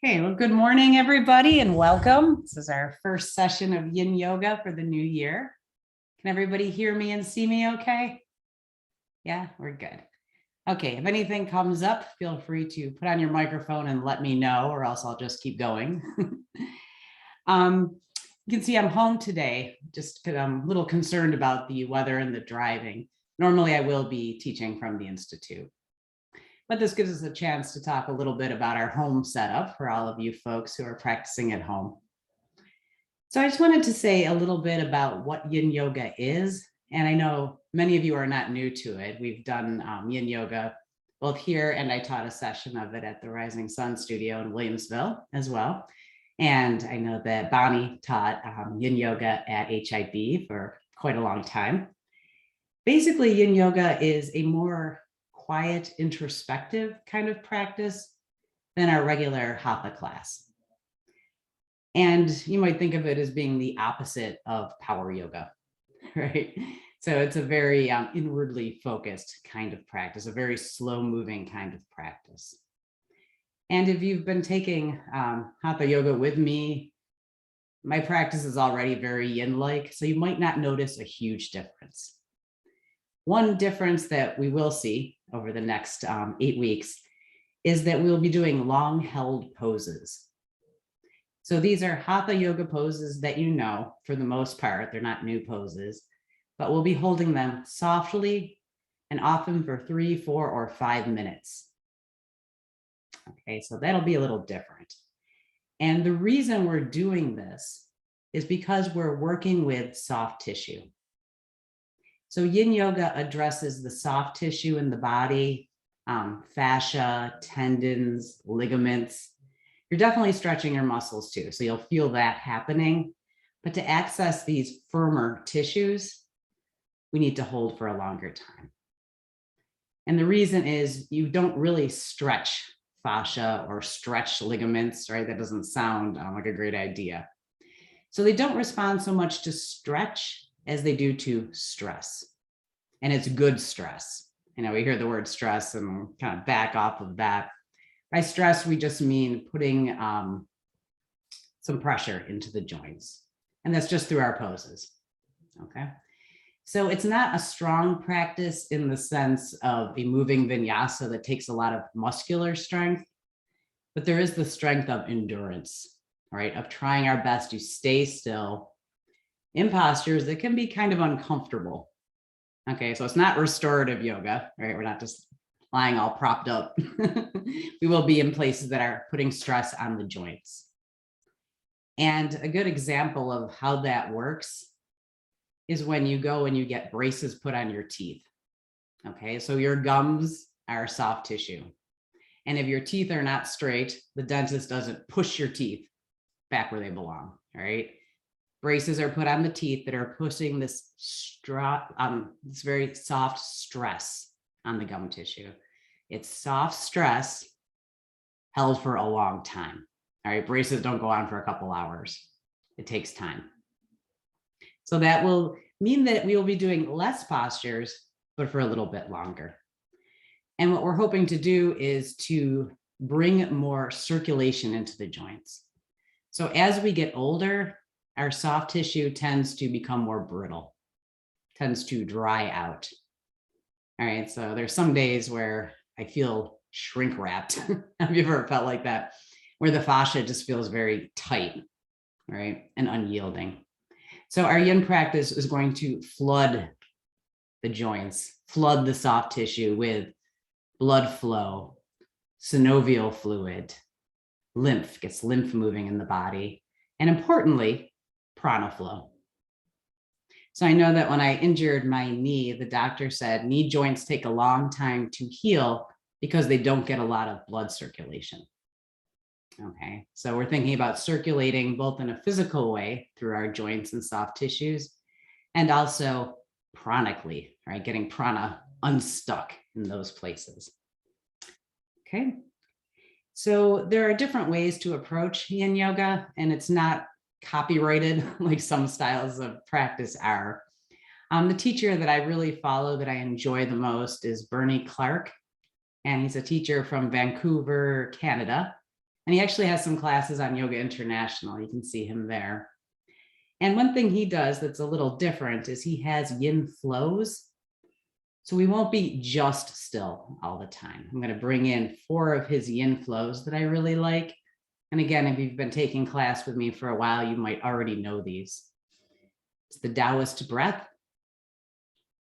Okay, well, good morning, everybody, and welcome. This is our first session of Yin Yoga for the new year. Can everybody hear me and see me okay? Yeah, we're good. Okay, if anything comes up, feel free to put on your microphone and let me know, or else I'll just keep going. You can see I'm home today, just because I'm a little concerned about the weather and the driving. Normally, I will be teaching from the Institute. But this gives us a chance to talk a little bit about our home setup for all of you folks who are practicing at home. So I just wanted to say a little bit about what Yin Yoga is. And I know many of you are not new to it. We've done Yin Yoga both here, and I taught a session of it at the Rising Sun Studio in Williamsville as well. And I know that Bonnie taught Yin Yoga at HIB for quite a long time. Basically, Yin Yoga is a more quiet, introspective kind of practice than our regular Hatha class. And you might think of it as being the opposite of power yoga, right? So it's a very inwardly focused kind of practice, a very slow moving kind of practice. And if you've been taking Hatha yoga with me, my practice is already very yin-like, so you might not notice a huge difference. One difference that we will see over the next 8 weeks is that we'll be doing long held poses. So these are Hatha yoga poses that you know for the most part, they're not new poses, but we'll be holding them softly and often for 3, 4, or 5 minutes. Okay, so that'll be a little different. And the reason we're doing this is because we're working with soft tissue. So Yin Yoga addresses the soft tissue in the body, fascia, tendons, ligaments. You're definitely stretching your muscles too, so you'll feel that happening. But to access these firmer tissues, we need to hold for a longer time. And the reason is you don't really stretch fascia or stretch ligaments, right? That doesn't sound like a great idea. So they don't respond so much to stretch as they do to stress. And it's good stress. You know, we hear the word stress and kind of back off of that. By stress, we just mean putting some pressure into the joints. And that's just through our poses, okay? So it's not a strong practice in the sense of a moving vinyasa that takes a lot of muscular strength, but there is the strength of endurance, right? Of trying our best to stay still in postures that can be kind of uncomfortable. Okay, so it's not restorative yoga, right? We're not just lying all propped up. We will be in places that are putting stress on the joints. And a good example of how that works is when you go and you get braces put on your teeth. Okay, so your gums are soft tissue. And if your teeth are not straight, the dentist doesn't push your teeth back where they belong, all right? Braces are put on the teeth that are pushing this very soft stress on the gum tissue. It's soft stress held for a long time. All right, braces don't go on for a couple hours. It takes time. So that will mean that we will be doing less postures, but for a little bit longer. And what we're hoping to do is to bring more circulation into the joints. So as we get older, our soft tissue tends to become more brittle, tends to dry out. All right, so there's some days where I feel shrink wrapped. Have you ever felt like that? Where the fascia just feels very tight, right, and unyielding. So our yin practice is going to flood the joints, flood the soft tissue with blood flow, synovial fluid, gets lymph moving in the body, and importantly, prana flow. So I know that when I injured my knee, the doctor said knee joints take a long time to heal because they don't get a lot of blood circulation. Okay, so we're thinking about circulating both in a physical way through our joints and soft tissues, and also pranically, right? Getting prana unstuck in those places. Okay, so there are different ways to approach yin yoga, and it's not copyrighted like some styles of practice are. The teacher that I really follow, that I enjoy the most, is Bernie Clark, and he's a teacher from Vancouver, Canada. And he actually has some classes on Yoga International. You can see him there. And one thing he does that's a little different is he has yin flows. So we won't be just still all the time. I'm going to bring in 4 of his yin flows that I really like. And again, if you've been taking class with me for a while, you might already know these. It's the Taoist breath,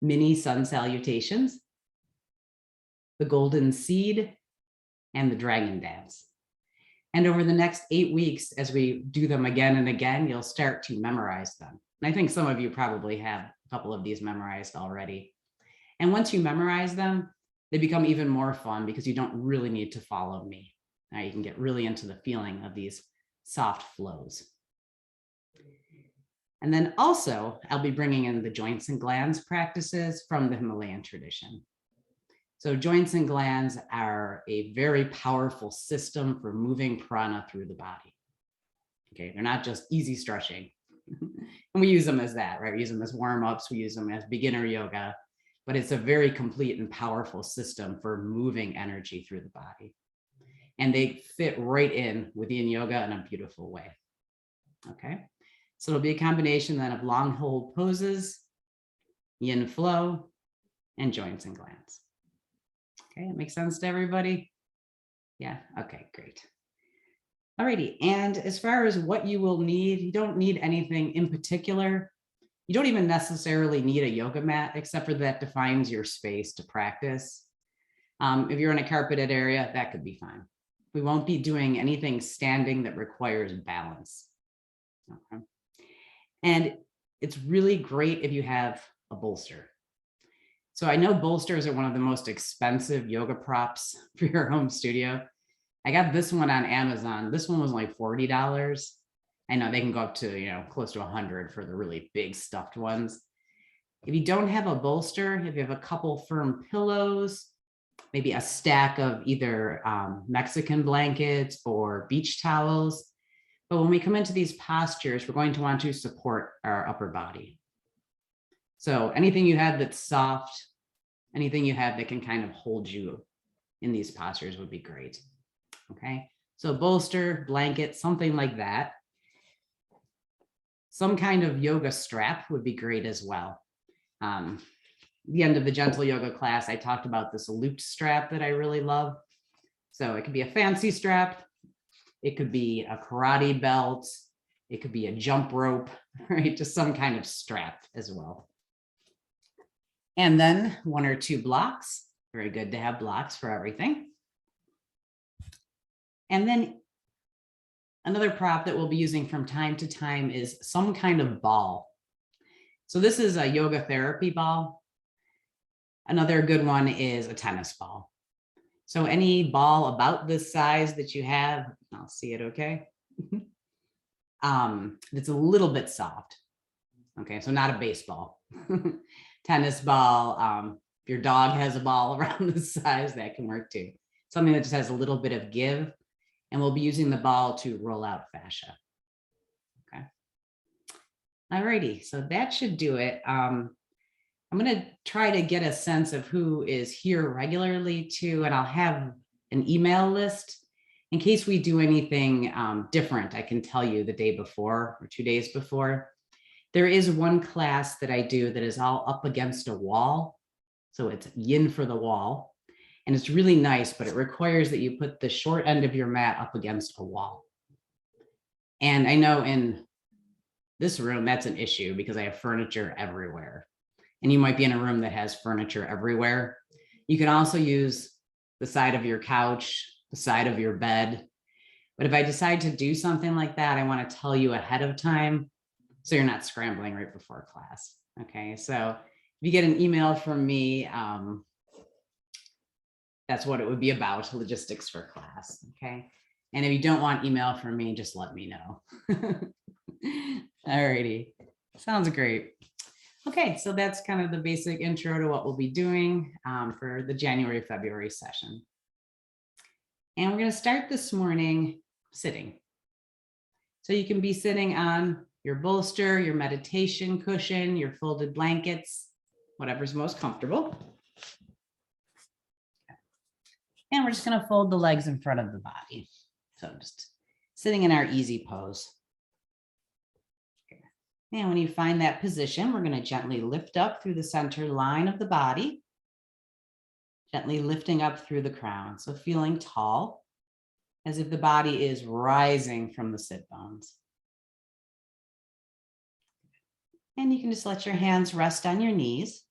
mini sun salutations, the golden seed, and the dragon dance. And over the next 8 weeks, as we do them again and again, you'll start to memorize them. And I think some of you probably have a couple of these memorized already. And once you memorize them, they become even more fun because you don't really need to follow me. Now you can get really into the feeling of these soft flows. And then also, I'll be bringing in the joints and glands practices from the Himalayan tradition. So joints and glands are a very powerful system for moving prana through the body. Okay, they're not just easy stretching. And we use them as that, right? We use them as warm-ups, we use them as beginner yoga, but it's a very complete and powerful system for moving energy through the body. And they fit right in with Yin Yoga in a beautiful way. Okay, so it'll be a combination then of long hold poses, yin flow, and joints and glands. Okay, that makes sense to everybody? Yeah, okay, great. Alrighty, and as far as what you will need, you don't need anything in particular. You don't even necessarily need a yoga mat, except for that defines your space to practice. If you're in a carpeted area, that could be fine. We won't be doing anything standing that requires balance. Okay. And it's really great if you have a bolster. So I know bolsters are one of the most expensive yoga props for your home studio. I got this one on Amazon. This one was like $40. I know they can go up to, close to 100 for the really big stuffed ones. If you don't have a bolster, if you have a couple firm pillows, maybe a stack of either Mexican blankets or beach towels. But when we come into these postures, we're going to want to support our upper body. So anything you have that's soft, anything you have that can kind of hold you in these postures would be great. Okay, so bolster, blanket, something like that. Some kind of yoga strap would be great as well. The end of the gentle yoga class, I talked about this looped strap that I really love. So it could be a fancy strap. It could be a karate belt. It could be a jump rope, right? Just some kind of strap as well. And then 1 or 2 blocks. Very good to have blocks for everything. And then another prop that we'll be using from time to time is some kind of ball. So this is a yoga therapy ball. Another good one is a tennis ball. So any ball about this size that you have, I'll see it okay. It's a little bit soft. Okay, so not a baseball. Tennis ball. If your dog has a ball around this size, that can work too. Something that just has a little bit of give. And we'll be using the ball to roll out fascia. Okay. Alrighty, so that should do it. I'm going to try to get a sense of who is here regularly too, and I'll have an email list in case we do anything different. I can tell you the day before or 2 days before. There is one class that I do that is all up against a wall. So it's yin for the wall. And it's really nice, but it requires that you put the short end of your mat up against a wall. And I know in this room, that's an issue because I have furniture everywhere. And you might be in a room that has furniture everywhere. You can also use the side of your couch, the side of your bed. But if I decide to do something like that, I want to tell you ahead of time so you're not scrambling right before class. Okay, so if you get an email from me, that's what it would be about, logistics for class, okay? And if you don't want email from me, just let me know. All righty, sounds great. Okay, so that's kind of the basic intro to what we'll be doing for the January, February session. And we're gonna start this morning sitting. So you can be sitting on your bolster, your meditation cushion, your folded blankets, whatever's most comfortable. And we're just going to fold the legs in front of the body. So just sitting in our easy pose. And when you find that position, we're going to gently lift up through the center line of the body, gently lifting up through the crown. So feeling tall, as if the body is rising from the sit bones. And you can just let your hands rest on your knees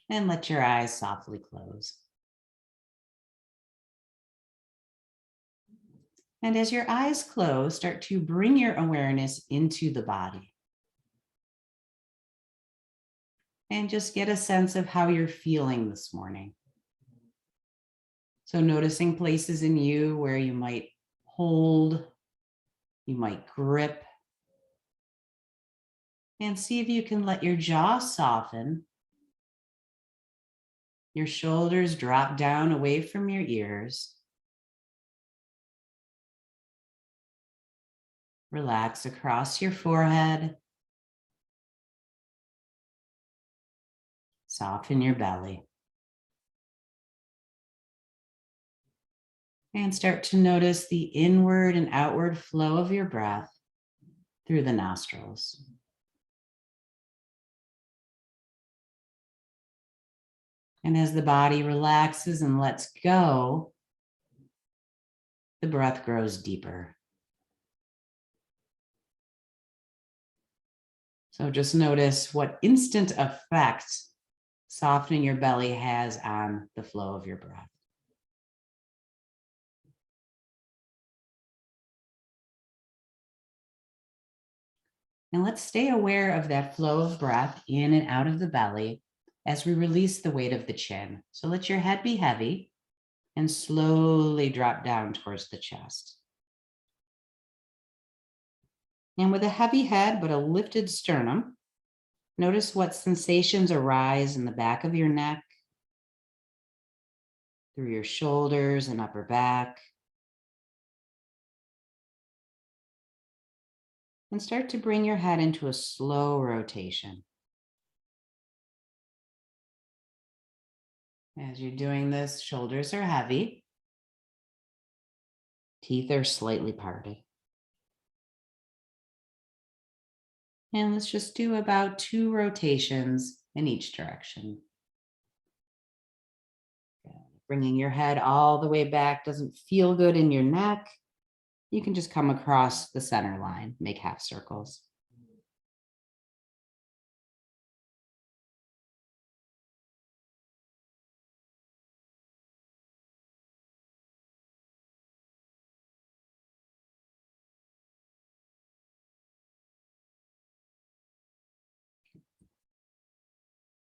and let your eyes softly close. And as your eyes close, start to bring your awareness into the body. And just get a sense of how you're feeling this morning. So noticing places in you where you might hold, you might grip, and see if you can let your jaw soften, your shoulders drop down away from your ears. Relax across your forehead. Soften your belly. And start to notice the inward and outward flow of your breath through the nostrils. And as the body relaxes and lets go, the breath grows deeper. So just notice what instant effect softening your belly has on the flow of your breath. And let's stay aware of that flow of breath in and out of the belly as we release the weight of the chin. So let your head be heavy and slowly drop down towards the chest. And with a heavy head but a lifted sternum, notice what sensations arise in the back of your neck, through your shoulders and upper back. And start to bring your head into a slow rotation. As you're doing this, shoulders are heavy. Teeth are slightly parted. And let's just do about 2 rotations in each direction. Bringing your head all the way back doesn't feel good in your neck. You can just come across the center line, make half circles.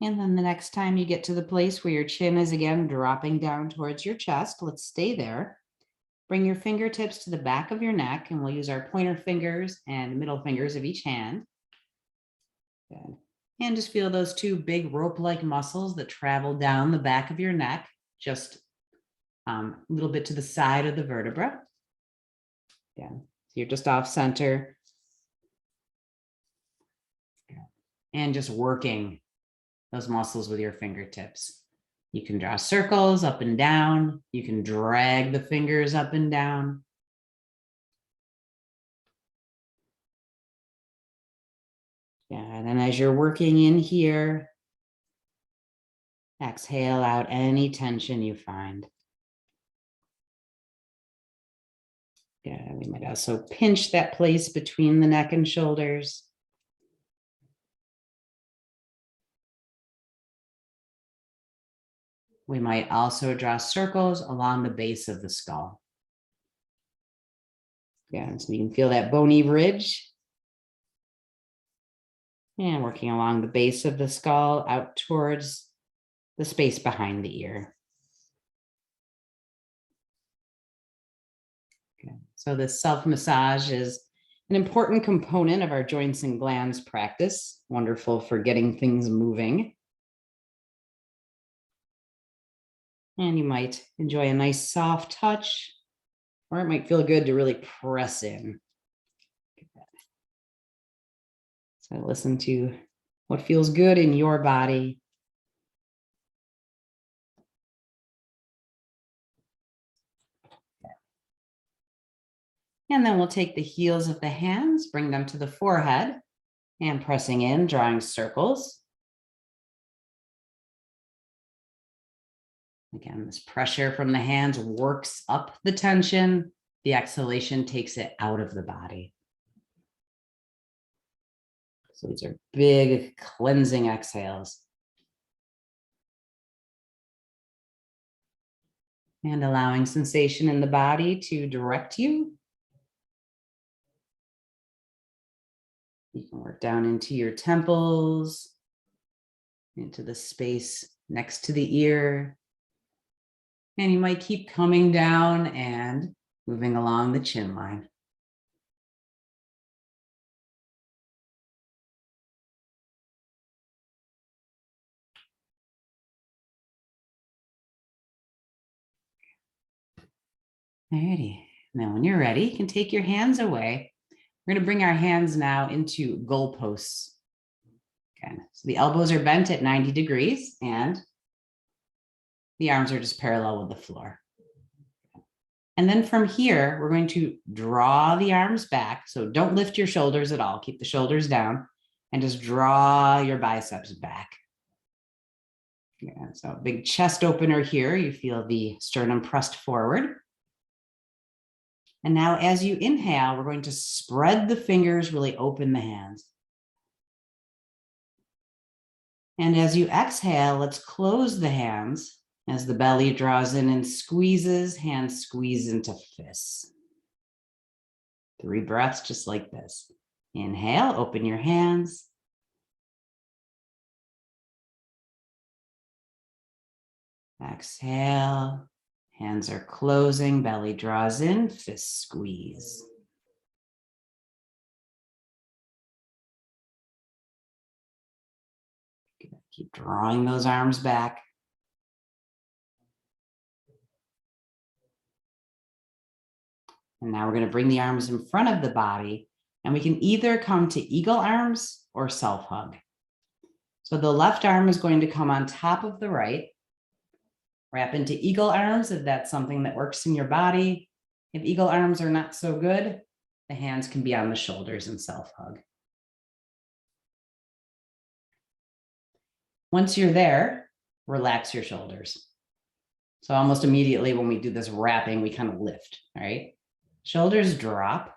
And then the next time you get to the place where your chin is again dropping down towards your chest, let's stay there. Bring your fingertips to the back of your neck, and we'll use our pointer fingers and middle fingers of each hand. Good. And just feel those 2 big rope-like muscles that travel down the back of your neck, just a little bit to the side of the vertebra. Yeah, so you're just off center. And just working those muscles with your fingertips. You can draw circles up and down. You can drag the fingers up and down. Yeah, and then as you're working in here, exhale out any tension you find. Yeah, we might also pinch that place between the neck and shoulders. We might also draw circles along the base of the skull. Yeah, so you can feel that bony ridge. And working along the base of the skull out towards the space behind the ear. Okay. So this self-massage is an important component of our joints and glands practice. Wonderful for getting things moving. And you might enjoy a nice soft touch, or it might feel good to really press in. So listen to what feels good in your body. And then we'll take the heels of the hands, bring them to the forehead, and pressing in, drawing circles. Again, this pressure from the hands works up the tension. The exhalation takes it out of the body. So these are big cleansing exhales. And allowing sensation in the body to direct you. You can work down into your temples, into the space next to the ear. And you might keep coming down and moving along the chin line. Alrighty. Now, when you're ready, you can take your hands away. We're going to bring our hands now into goalposts. Okay. So the elbows are bent at 90 degrees and the arms are just parallel with the floor. And then from here, we're going to draw the arms back. So don't lift your shoulders at all. Keep the shoulders down and just draw your biceps back. Yeah, so big chest opener here. You feel the sternum pressed forward. And now as you inhale, we're going to spread the fingers, really open the hands. And as you exhale, let's close the hands as the belly draws in and squeezes, hands squeeze into fists. 3 breaths just like this. Inhale, open your hands. Exhale, hands are closing, belly draws in, fists squeeze. Keep drawing those arms back. And now we're going to bring the arms in front of the body, and we can either come to eagle arms or self hug. So the left arm is going to come on top of the right. Wrap into eagle arms if that's something that works in your body. If eagle arms are not so good, the hands can be on the shoulders and self hug. Once you're there, relax your shoulders. So almost immediately when we do this wrapping, we kind of lift, right? Shoulders drop.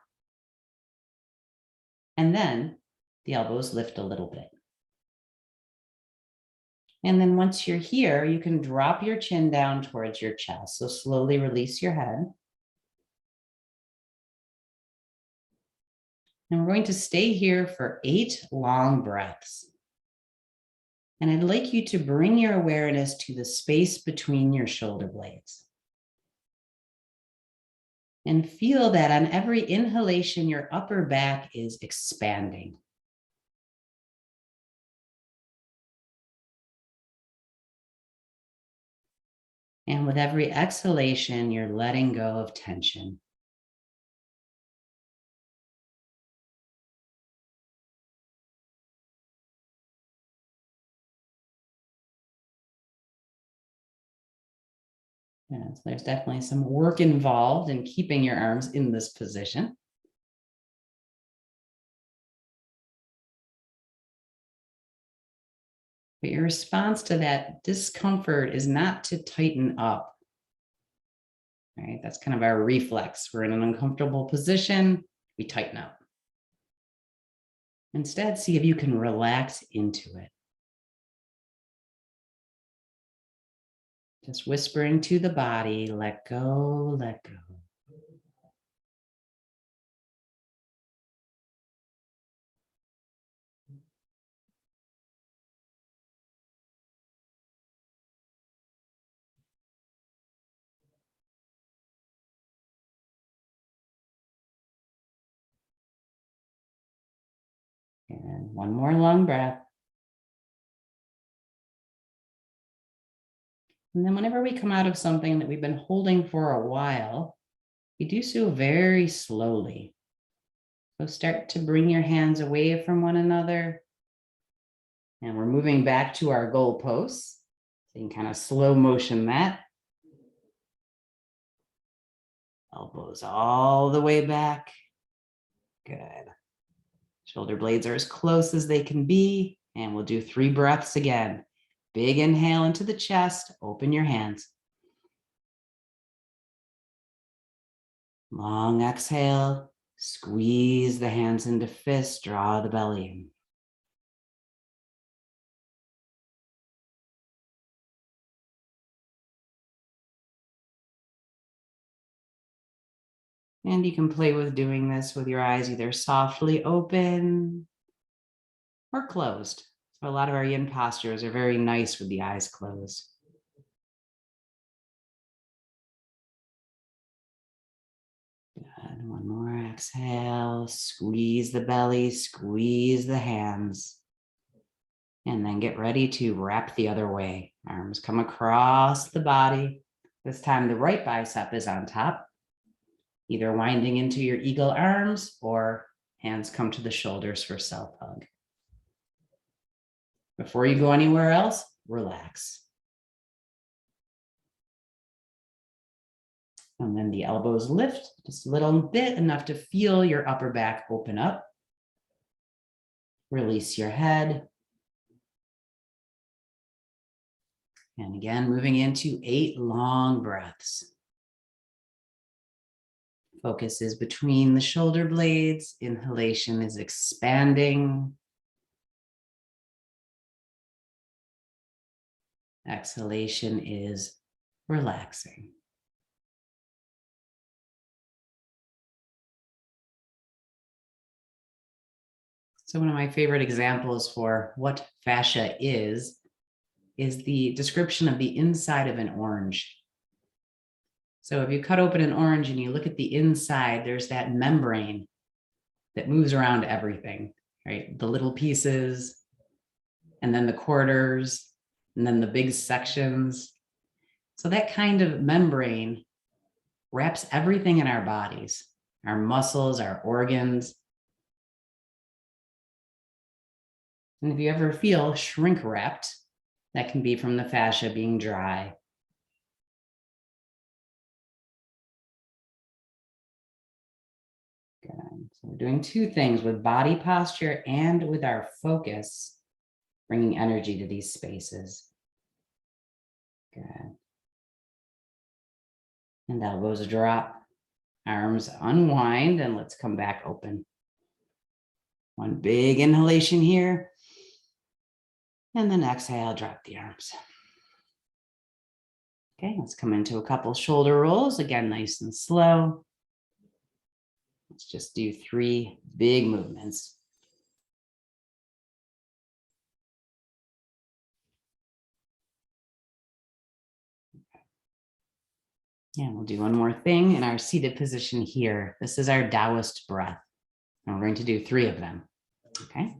And then the elbows lift a little bit. And then once you're here, you can drop your chin down towards your chest. So slowly release your head. And we're going to stay here for 8 long breaths. And I'd like you to bring your awareness to the space between your shoulder blades. And feel that on every inhalation, your upper back is expanding. And with every exhalation, you're letting go of tension. Yeah, so there's definitely some work involved in keeping your arms in this position. But your response to that discomfort is not to tighten up. Right? That's kind of our reflex. We're in an uncomfortable position, we tighten up. Instead, see if you can relax into it. Just whispering to the body, let go, let go. And one more long breath. And then whenever we come out of something that we've been holding for a while, we do so very slowly. So start to bring your hands away from one another. And we're moving back to our goalposts. So you can kind of slow motion that. Elbows all the way back. Good. Shoulder blades are as close as they can be. And we'll do 3 breaths again. Big inhale into the chest. Open your hands. Long exhale. Squeeze the hands into fists. Draw the belly in. And you can play with doing this with your eyes either softly open or closed. So a lot of our yin postures are very nice with the eyes closed. Good. One more exhale. Squeeze the belly, squeeze the hands. And then get ready to wrap the other way. Arms come across the body. This time the right bicep is on top. Either winding into your eagle arms or hands come to the shoulders for self-hug. Before you go anywhere else, relax. And then the elbows lift just a little bit, enough to feel your upper back open up. Release your head. And again, moving into 8 long breaths. Focus is between the shoulder blades. Inhalation is expanding. Exhalation is relaxing. So one of my favorite examples for what fascia is the description of the inside of an orange. So if you cut open an orange and you look at the inside, there's that membrane that moves around everything, right? The little pieces, and then the quarters, and then the big sections. So that kind of membrane wraps everything in our bodies, our muscles, our organs. And if you ever feel shrink wrapped, that can be from the fascia being dry. Good. So we're doing 2 things with body posture and with our focus, bringing energy to these spaces. Good. And elbows drop, arms unwind, and let's come back open. One big inhalation here. And then exhale, drop the arms. Okay, let's come into a couple shoulder rolls. Again, nice and slow. Let's just do 3 big movements. And we'll do one more thing in our seated position here. This is our Taoist breath. And we're going to do 3 of them. Okay,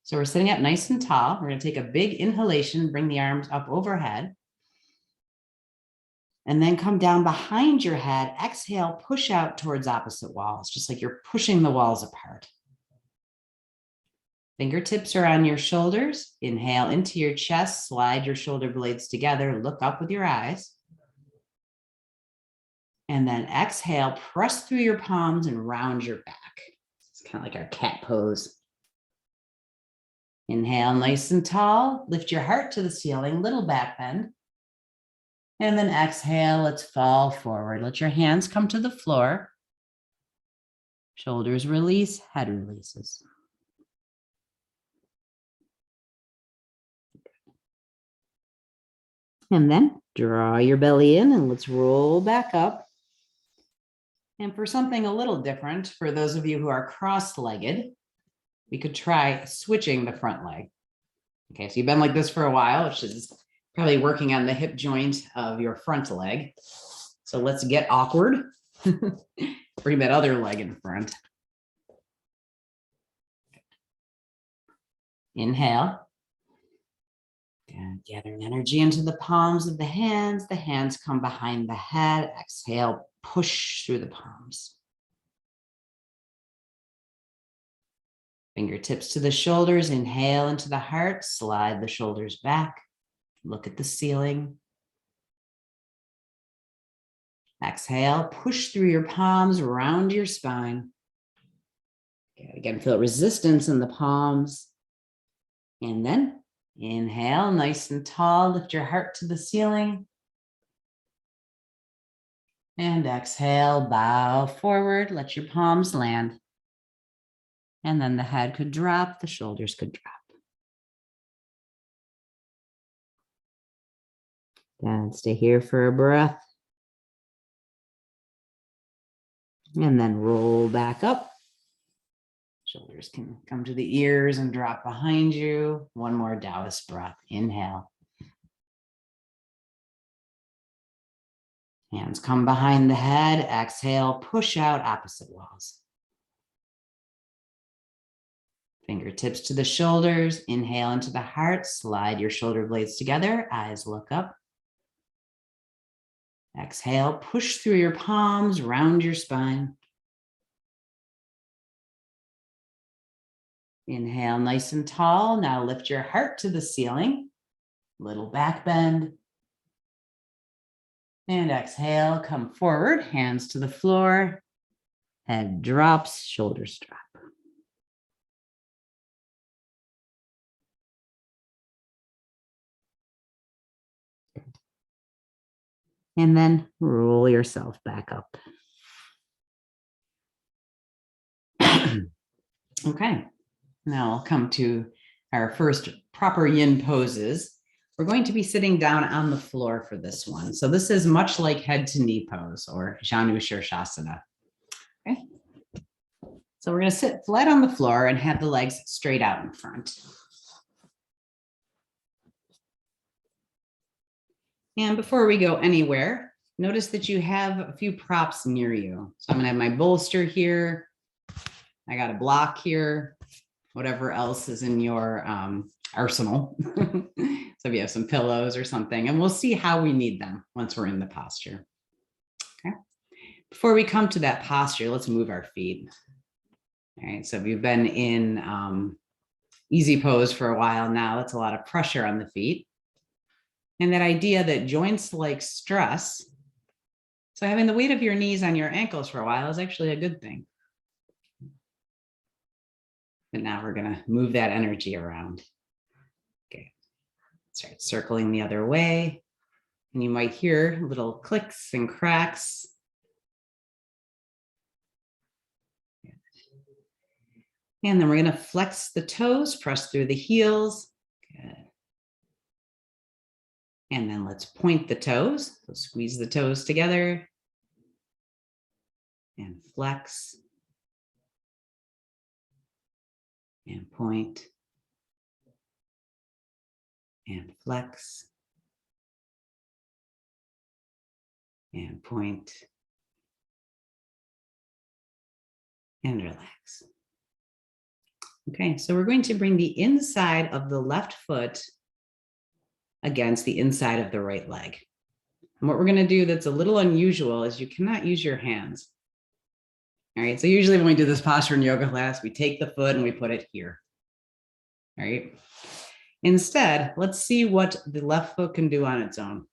so we're sitting up nice and tall. We're going to take a big inhalation, bring the arms up overhead. And then come down behind your head. Exhale, push out towards opposite walls, just like you're pushing the walls apart. Fingertips are on your shoulders. Inhale into your chest, slide your shoulder blades together, look up with your eyes. And then exhale, press through your palms and round your back. It's kind of like our cat pose. Inhale, nice and tall. Lift your heart to the ceiling, little back bend. And then exhale, let's fall forward. Let your hands come to the floor. Shoulders release, head releases. And then draw your belly in and let's roll back up. And for something a little different, for those of you who are cross-legged, we could try switching the front leg. Okay, so you've been like this for a while, which is probably working on the hip joint of your front leg. So let's get awkward. Bring that other leg in front. Inhale. And gathering energy into the palms of the hands. The hands come behind the head. Exhale, push through the palms. Fingertips to the shoulders. Inhale into the heart. Slide the shoulders back. Look at the ceiling. Exhale, push through your palms, round your spine. Again, feel resistance in the palms. And then inhale, nice and tall, lift your heart to the ceiling. And exhale, bow forward, let your palms land. And then the head could drop, the shoulders could drop. And stay here for a breath. And then roll back up. Shoulders can come to the ears and drop behind you. One more Taoist breath. Inhale. Hands come behind the head. Exhale, push out opposite walls. Fingertips to the shoulders. Inhale into the heart. Slide your shoulder blades together. Eyes look up. Exhale, push through your palms, round your spine. Inhale, nice and tall. Now lift your heart to the ceiling. Little back bend. And exhale, come forward, hands to the floor. Head drops, shoulders drop. And then roll yourself back up. Okay, now I'll come to our first proper yin poses. We're going to be sitting down on the floor for this one. So this is much like head to knee pose or Janu Shirshasana. Okay. So we're going to sit flat on the floor and have the legs straight out in front. And before we go anywhere, notice that you have a few props near you. So I'm going to have my bolster here. I got a block here, whatever else is in your arsenal. So if you have some pillows or something, and we'll see how we need them once we're in the posture. Okay. Before we come to that posture, let's move our feet. All right. So if you've been in easy pose for a while now, that's a lot of pressure on the feet. And that idea that joints like stress. So having the weight of your knees on your ankles for a while is actually a good thing. But now we're going to move that energy around. Okay. Start circling the other way. And you might hear little clicks and cracks. And then we're going to flex the toes, press through the heels. Good. And then let's point the toes. So squeeze the toes together. And flex. And point. And flex. And point. And relax. Okay, so we're going to bring the inside of the left foot against the inside of the right leg. And what we're going to do that's a little unusual is you cannot use your hands. All right, so usually when we do this posture in yoga class, we take the foot and we put it here. All right. Instead, let's see what the left foot can do on its own.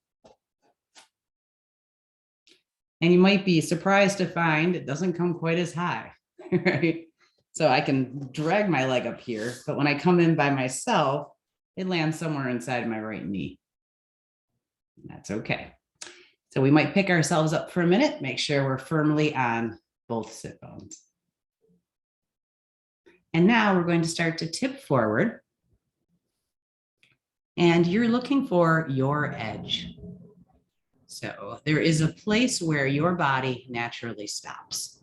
And you might be surprised to find it doesn't come quite as high, right? So I can drag my leg up here, but when I come in by myself, it lands somewhere inside my right knee. That's okay. So we might pick ourselves up for a minute, make sure we're firmly on both sit bones. And now we're going to start to tip forward. And you're looking for your edge. So there is a place where your body naturally stops.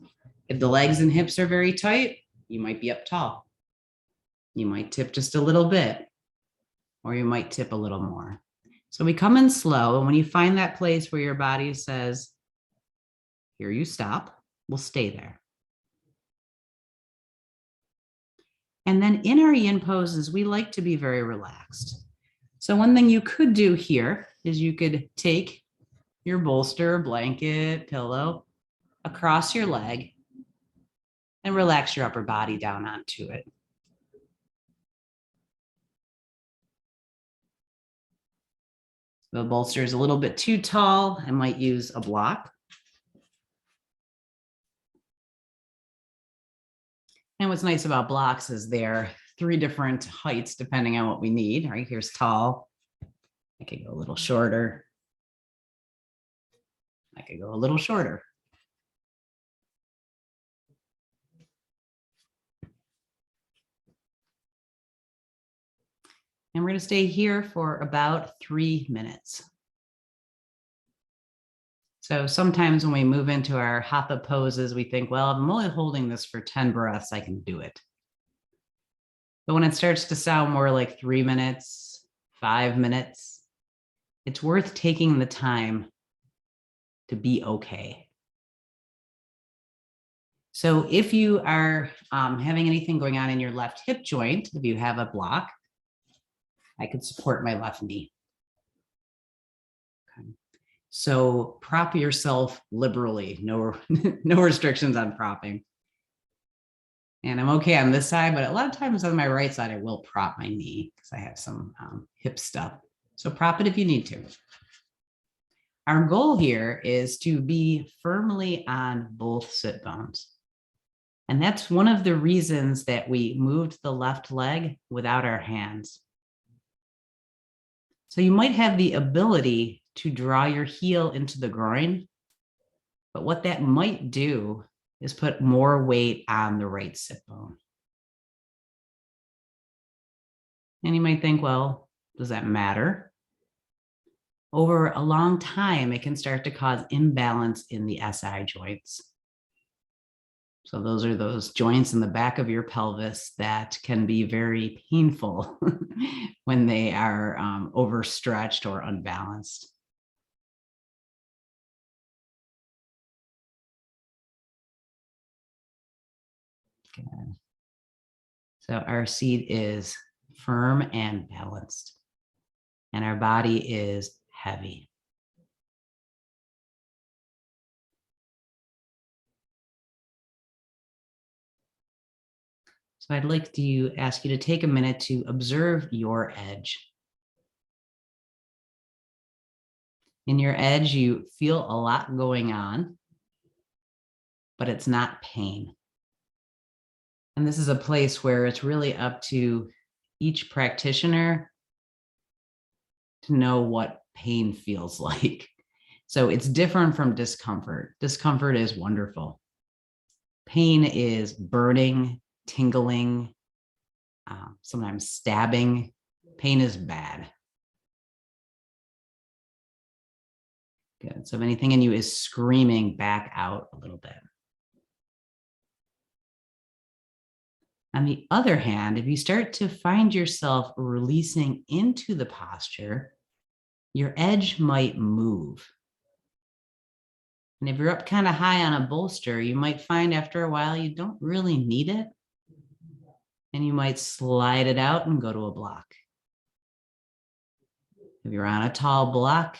If the legs and hips are very tight, you might be up tall. You might tip just a little bit, or you might tip a little more. So we come in slow, and when you find that place where your body says, here you stop, we'll stay there. And then in our yin poses, we like to be very relaxed. So one thing you could do here is you could take your bolster, blanket, pillow across your leg and relax your upper body down onto it. The bolster is a little bit too tall. I might use a block. And what's nice about blocks is they're 3 different heights depending on what we need. Right here's tall. I could go a little shorter. I could go a little shorter. And we're going to stay here for about 3 minutes. So sometimes when we move into our hatha poses, we think, well, if I'm only holding this for 10 breaths, I can do it. But when it starts to sound more like 3 minutes, 5 minutes, it's worth taking the time to be okay. So if you are having anything going on in your left hip joint, if you have a block, I could support my left knee. Okay. So prop yourself liberally, no restrictions on propping. And I'm okay on this side, but a lot of times on my right side, I will prop my knee because I have some hip stuff. So prop it if you need to. Our goal here is to be firmly on both sit bones. And that's one of the reasons that we moved the left leg without our hands. So you might have the ability to draw your heel into the groin, but what that might do is put more weight on the right sit bone. And you might think, well, does that matter? Over a long time, it can start to cause imbalance in the SI joints. So those are those joints in the back of your pelvis that can be very painful when they are overstretched or unbalanced. Good. So our seat is firm and balanced, and our body is heavy. So I'd like to ask you to take a minute to observe your edge. In your edge, you feel a lot going on, but it's not pain. And this is a place where it's really up to each practitioner to know what pain feels like. So it's different from discomfort. Discomfort is wonderful. Pain is burning, tingling, sometimes stabbing. Pain is bad. Good. So if anything in you is screaming, back out a little bit. On the other hand, if you start to find yourself releasing into the posture, your edge might move. And if you're up kind of high on a bolster, you might find after a while you don't really need it. And you might slide it out and go to a block. If you're on a tall block,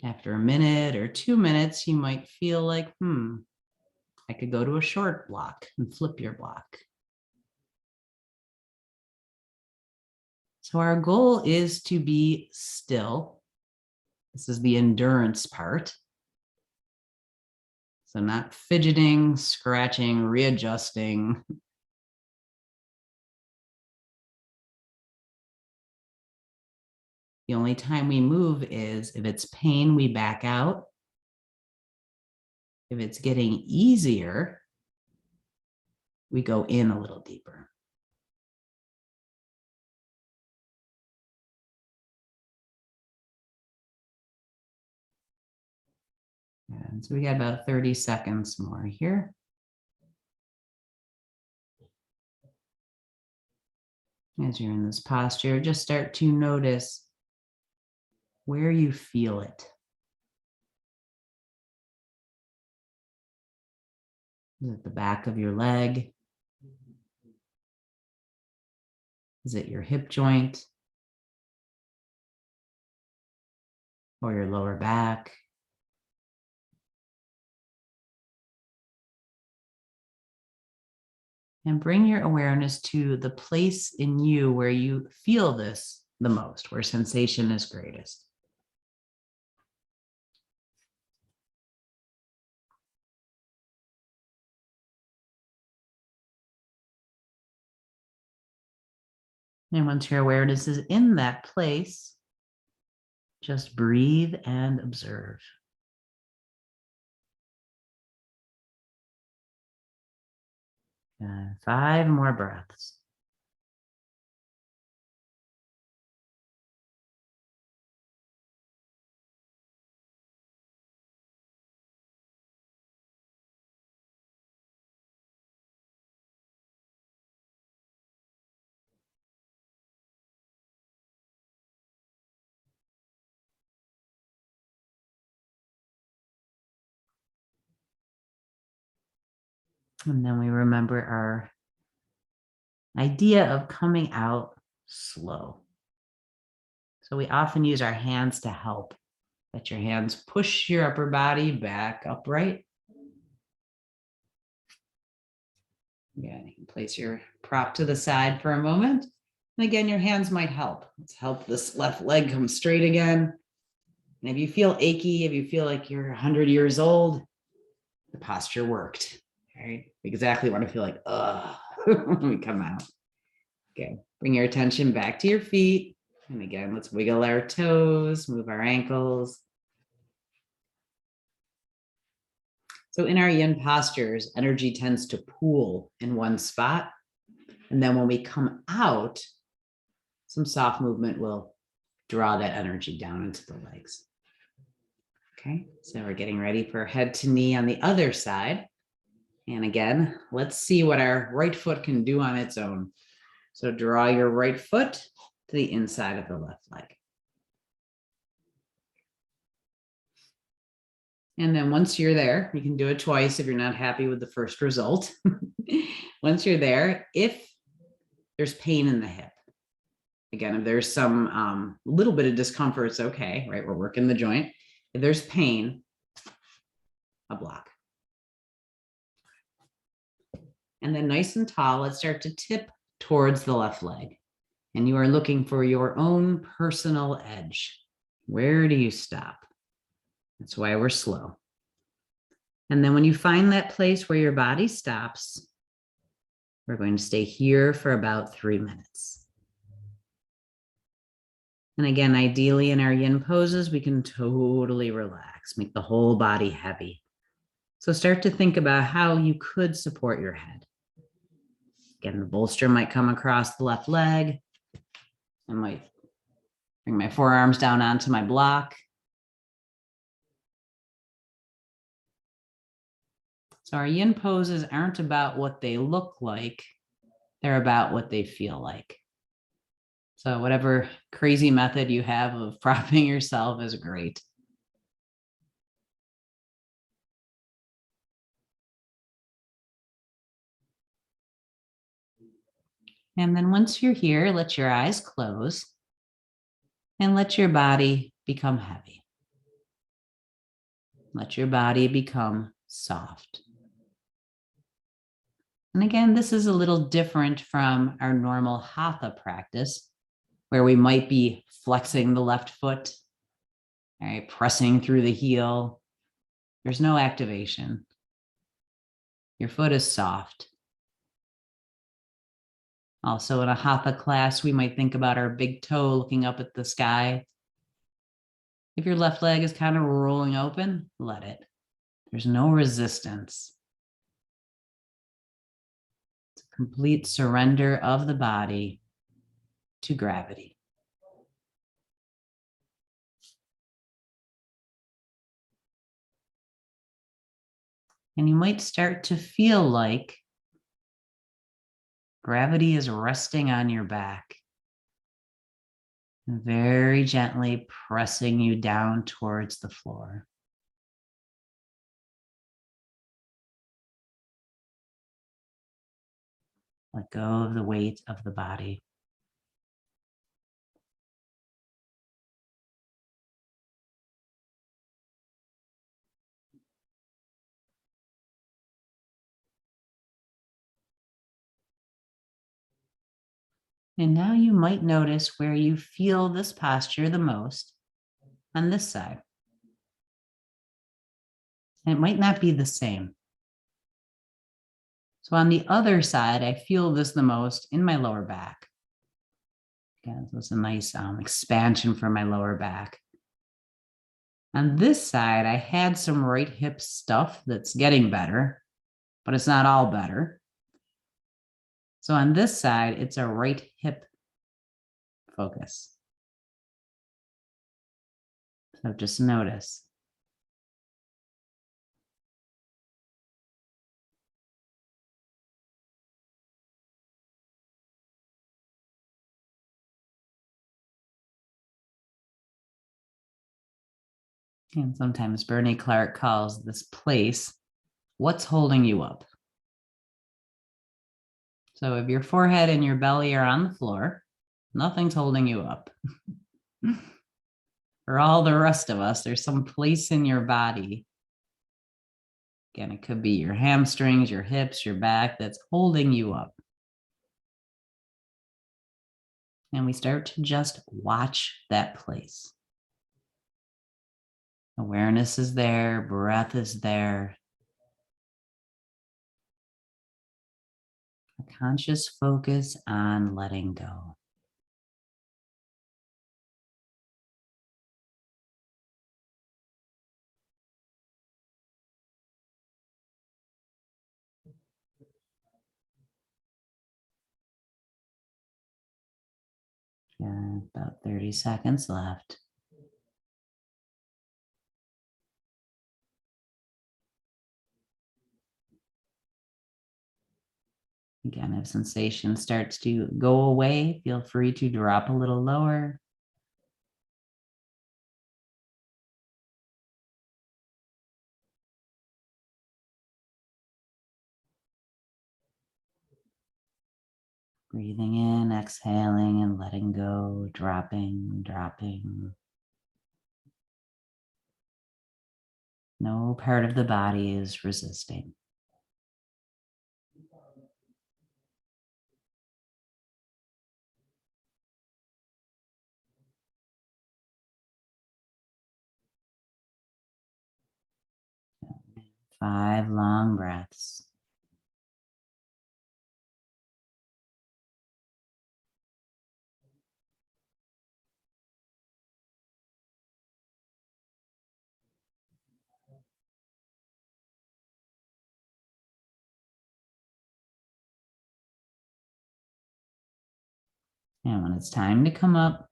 after a minute or 2 minutes, you might feel like, I could go to a short block and flip your block. So our goal is to be still. This is the endurance part. So not fidgeting, scratching, readjusting. The only time we move is if it's pain, we back out. If it's getting easier, we go in a little deeper. And so we got about 30 seconds more here. As you're in this posture, just start to notice where you feel it. Is it the back of your leg? Is it your hip joint? Or your lower back? And bring your awareness to the place in you where you feel this the most, where sensation is greatest. And once your awareness is in that place, just breathe and observe. And 5 more breaths. And then we remember our idea of coming out slow. So we often use our hands to help. Let your hands push your upper body back upright. Again, you can place your prop to the side for a moment. And again, your hands might help. Let's help this left leg come straight again. And if you feel achy, if you feel like you're 100 years old, the posture worked. Right? Exactly what I feel like, when we come out. Okay, bring your attention back to your feet. And again, let's wiggle our toes, move our ankles. So in our yin postures, energy tends to pool in one spot. And then when we come out, some soft movement will draw that energy down into the legs. Okay, so we're getting ready for head to knee on the other side. And again, let's see what our right foot can do on its own. So draw your right foot to the inside of the left leg. And then once you're there, you can do it twice if you're not happy with the first result. Once you're there, if there's pain in the hip, again, if there's some little bit of discomfort, it's okay, right? We're working the joint. If there's pain, a block. And then nice and tall, let's start to tip towards the left leg. And you are looking for your own personal edge. Where do you stop? That's why we're slow. And then when you find that place where your body stops, we're going to stay here for about 3 minutes. And again, ideally in our yin poses, we can totally relax, make the whole body heavy. So start to think about how you could support your head. Again, the bolster might come across the left leg. I might bring my forearms down onto my block. So our yin poses aren't about what they look like. They're about what they feel like. So whatever crazy method you have of propping yourself is great. And then once you're here, let your eyes close and let your body become heavy. Let your body become soft. And again, this is a little different from our normal hatha practice, where we might be flexing the left foot, right, pressing through the heel. There's no activation. Your foot is soft. Also, in a hatha class, we might think about our big toe looking up at the sky. If your left leg is kind of rolling open, let it. There's no resistance. It's a complete surrender of the body to gravity. And you might start to feel like gravity is resting on your back, and very gently pressing you down towards the floor. Let go of the weight of the body. And now you might notice where you feel this posture the most on this side. And it might not be the same. So on the other side, I feel this the most in my lower back. Again, so it's a nice expansion for my lower back. On this side, I had some right hip stuff that's getting better, but it's not all better. So on this side, it's a right hip focus. So just notice. And sometimes Bernie Clark calls this place, what's holding you up? So if your forehead and your belly are on the floor, nothing's holding you up. For all the rest of us, there's some place in your body. Again, it could be your hamstrings, your hips, your back that's holding you up. And we start to just watch that place. Awareness is there, breath is there. A conscious focus on letting go. Yeah, about 30 seconds left. Again, if sensation starts to go away, feel free to drop a little lower. Breathing in, exhaling, and letting go, dropping, dropping. No part of the body is resisting. Five long breaths. And when it's time to come up,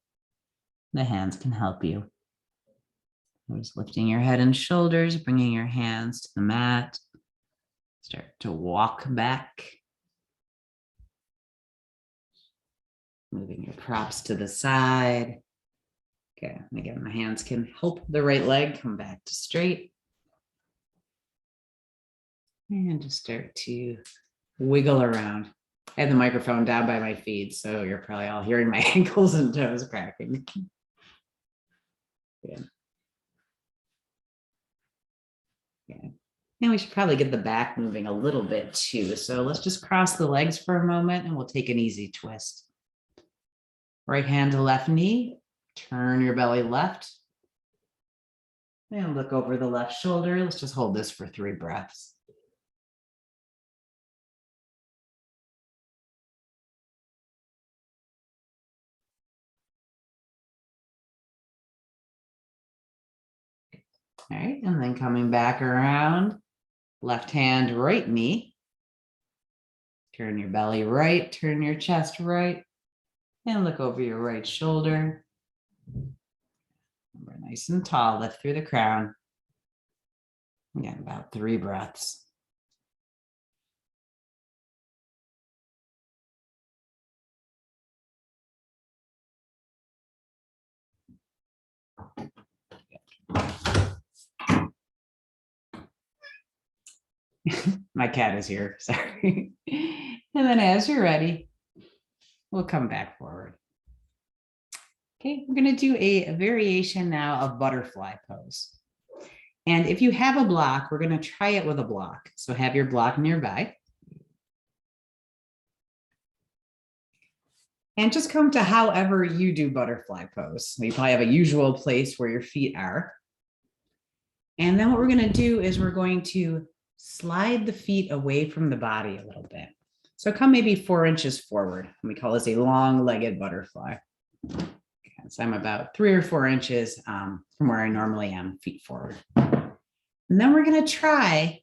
the hands can help you. Just lifting your head and shoulders, bringing your hands to the mat. Start to walk back. Moving your props to the side. Okay, again, my hands can help the right leg come back to straight. And just start to wiggle around. I have the microphone down by my feet, so you're probably all hearing my ankles and toes cracking. Yeah. Yeah. And we should probably get the back moving a little bit too. So let's just cross the legs for a moment and we'll take an easy twist. Right hand to left knee, turn your belly left. And look over the left shoulder. Let's just hold this for 3 breaths. All right, and then coming back around, left hand, right knee. Turn your belly right, turn your chest right, and look over your right shoulder. Remember, nice and tall, lift through the crown. Again, about 3 breaths. My cat is here, sorry. And then as you're ready, we'll come back forward. Okay, we're gonna do a variation now of butterfly pose. And if you have a block, we're gonna try it with a block. So have your block nearby. And just come to however you do butterfly pose. You probably have a usual place where your feet are. And then what we're gonna do is we're going to slide the feet away from the body a little bit. So come maybe 4 inches forward. We call this a long-legged butterfly. So I'm about 3 or 4 inches from where I normally am, feet forward. And then we're going to try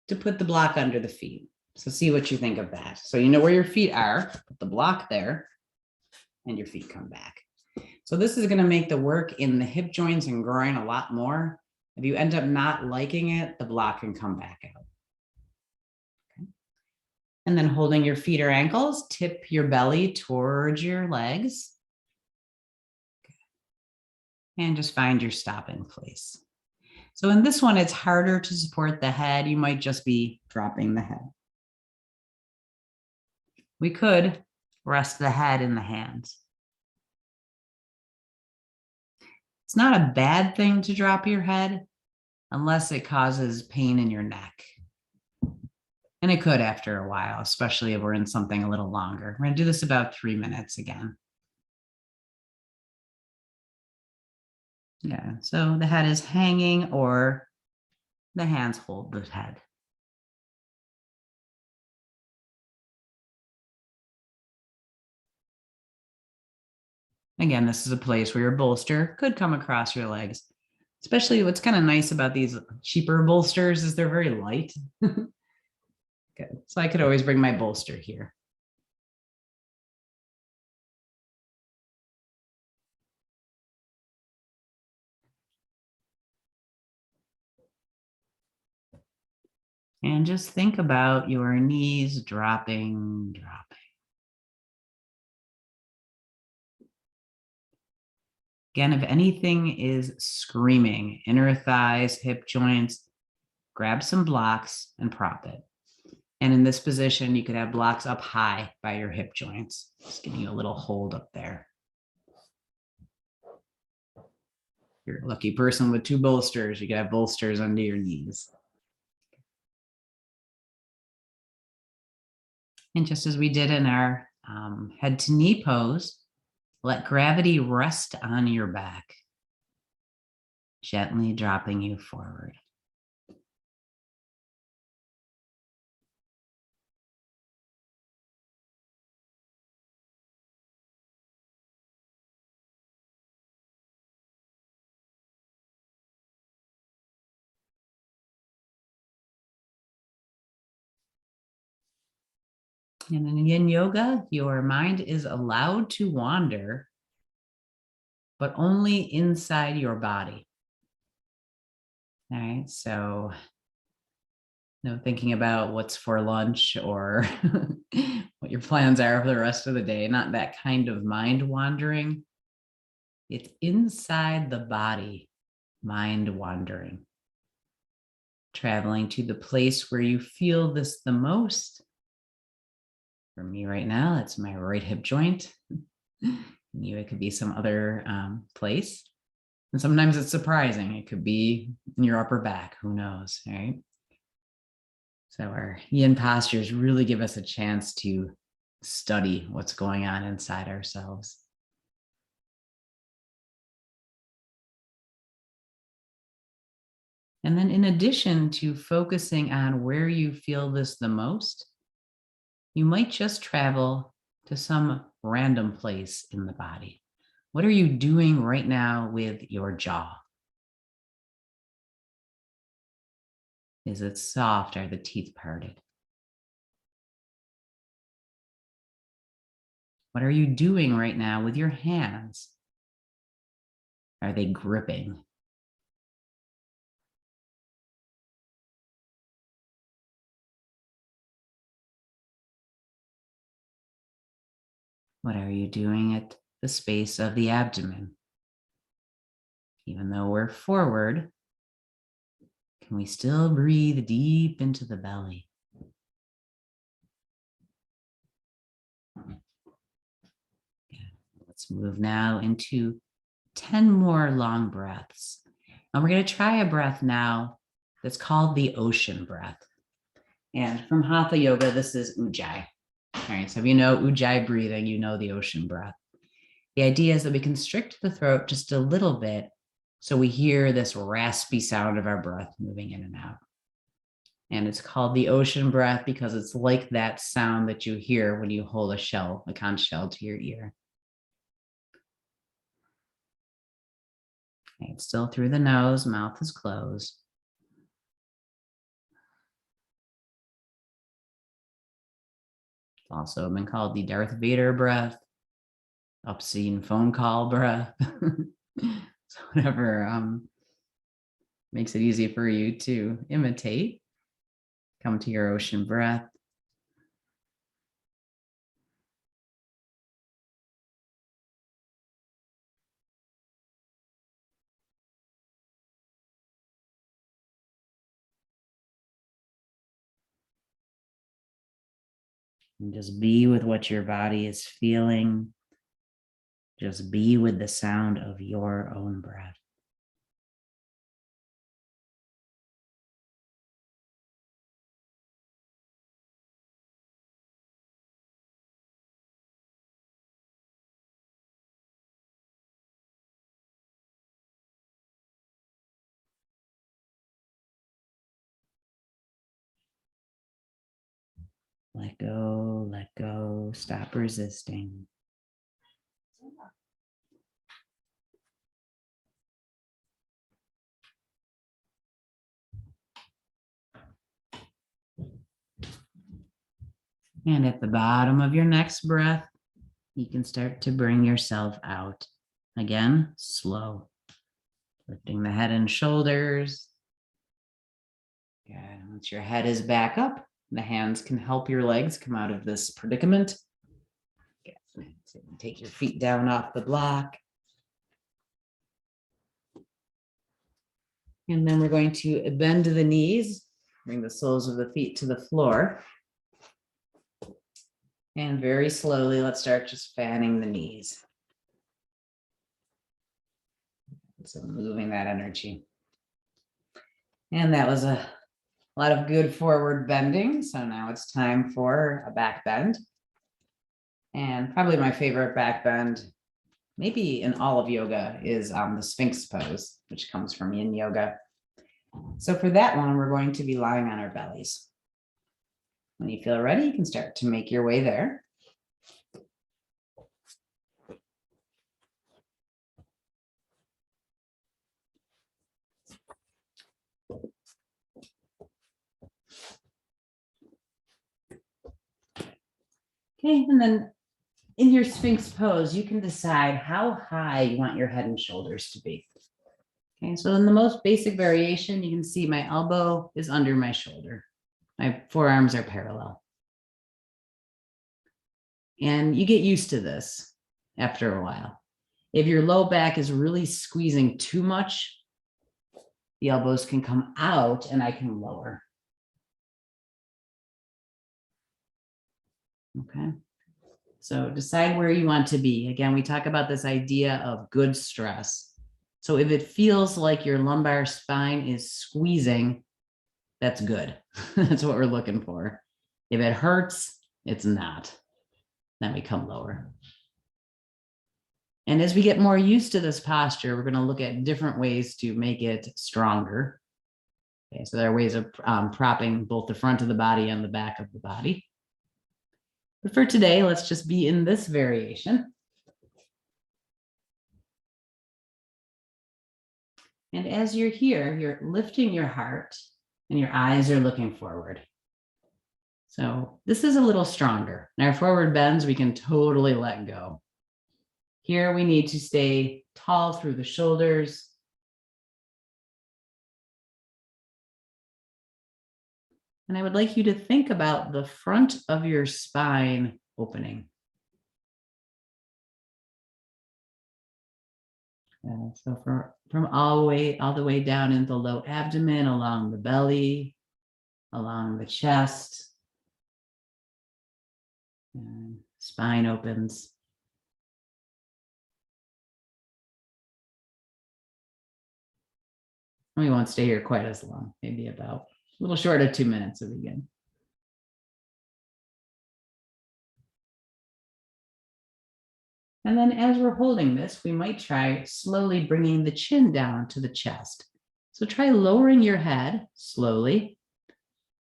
to put the block under the feet. So see what you think of that. So you know where your feet are, put the block there, and your feet come back. So this is going to make the work in the hip joints and groin a lot more. If you end up not liking it, the block can come back out. Okay. And then holding your feet or ankles, tip your belly towards your legs. And just find your stopping place. So in this one, it's harder to support the head. You might just be dropping the head. We could rest the head in the hands. It's not a bad thing to drop your head unless it causes pain in your neck. And it could after a while, especially if we're in something a little longer. We're going to do this about 3 minutes again. Yeah, so the head is hanging or the hands hold the head. Again, this is a place where your bolster could come across your legs. Especially what's kind of nice about these cheaper bolsters is they're very light. Good. So I could always bring my bolster here. And just think about your knees dropping. Again, if anything is screaming, inner thighs, hip joints, grab some blocks and prop it. And in this position, you could have blocks up high by your hip joints, just giving you a little hold up there. You're a lucky person with 2 bolsters. You could have bolsters under your knees. And just as we did in our head to knee pose, let gravity rest on your back, gently dropping you forward. And in Yin Yoga, your mind is allowed to wander, but only inside your body. All right, so thinking about what's for lunch or what your plans are for the rest of the day, not that kind of mind wandering. It's inside the body, mind wandering, traveling to the place where you feel this the most. For me right now, it's my right hip joint. You, it could be some other place. And sometimes it's surprising. It could be in your upper back, who knows, right? So our yin postures really give us a chance to study what's going on inside ourselves. And then in addition to focusing on where you feel this the most, you might just travel to some random place in the body. What are you doing right now with your jaw? Is it soft? Are the teeth parted? What are you doing right now with your hands? Are they gripping? What are you doing at the space of the abdomen? Even though we're forward, can we still breathe deep into the belly? Let's move now into 10 more long breaths. And we're going to try a breath now that's called the ocean breath. And from Hatha Yoga, this is Ujjayi. All right, so if you know Ujjayi breathing, you know the ocean breath. The idea is that we constrict the throat just a little bit so we hear this raspy sound of our breath moving in and out. And it's called the ocean breath because it's like that sound that you hear when you hold a shell, a conch shell to your ear. Okay, it's still through the nose, mouth is closed. It's also been called the Darth Vader breath, obscene phone call breath. So whatever makes it easy for you to imitate. Come to your ocean breath. And just be with what your body is feeling. Just be with the sound of your own breath. Let go, stop resisting. And at the bottom of your next breath, you can start to bring yourself out. Again, slow. Lifting the head and shoulders. Good. Once your head is back up, the hands can help your legs come out of this predicament. Good. So take your feet down off the block. And then we're going to bend the knees, bring the soles of the feet to the floor. And very slowly, let's start just fanning the knees. So moving that energy. And that was a lot of good forward bending. So now it's time for a back bend. And probably my favorite back bend, maybe in all of yoga, is the Sphinx pose, which comes from Yin Yoga. So for that one, we're going to be lying on our bellies. When you feel ready, you can start to make your way there. Okay, and then in your Sphinx pose, you can decide how high you want your head and shoulders to be. Okay, so in the most basic variation, you can see my elbow is under my shoulder. My forearms are parallel. And you get used to this after a while. If your low back is really squeezing too much, the elbows can come out and I can lower. Okay. So decide where you want to be. Again, we talk about this idea of good stress. So if it feels like your lumbar spine is squeezing, that's good. That's what we're looking for. If it hurts, it's not. Then we come lower. And as we get more used to this posture, we're going to look at different ways to make it stronger. Okay, so there are ways of propping both the front of the body and the back of the body. But for today, let's just be in this variation. And as you're here, you're lifting your heart and your eyes are looking forward. So this is a little stronger. In our forward bends, we can totally let go. Here we need to stay tall through the shoulders. And I would like you to think about the front of your spine opening. So from all the way down in the low abdomen, along the belly, along the chest, and spine opens. We won't stay here quite as long, maybe about a little short of 2 minutes to begin. And then as we're holding this, we might try slowly bringing the chin down to the chest. So try lowering your head slowly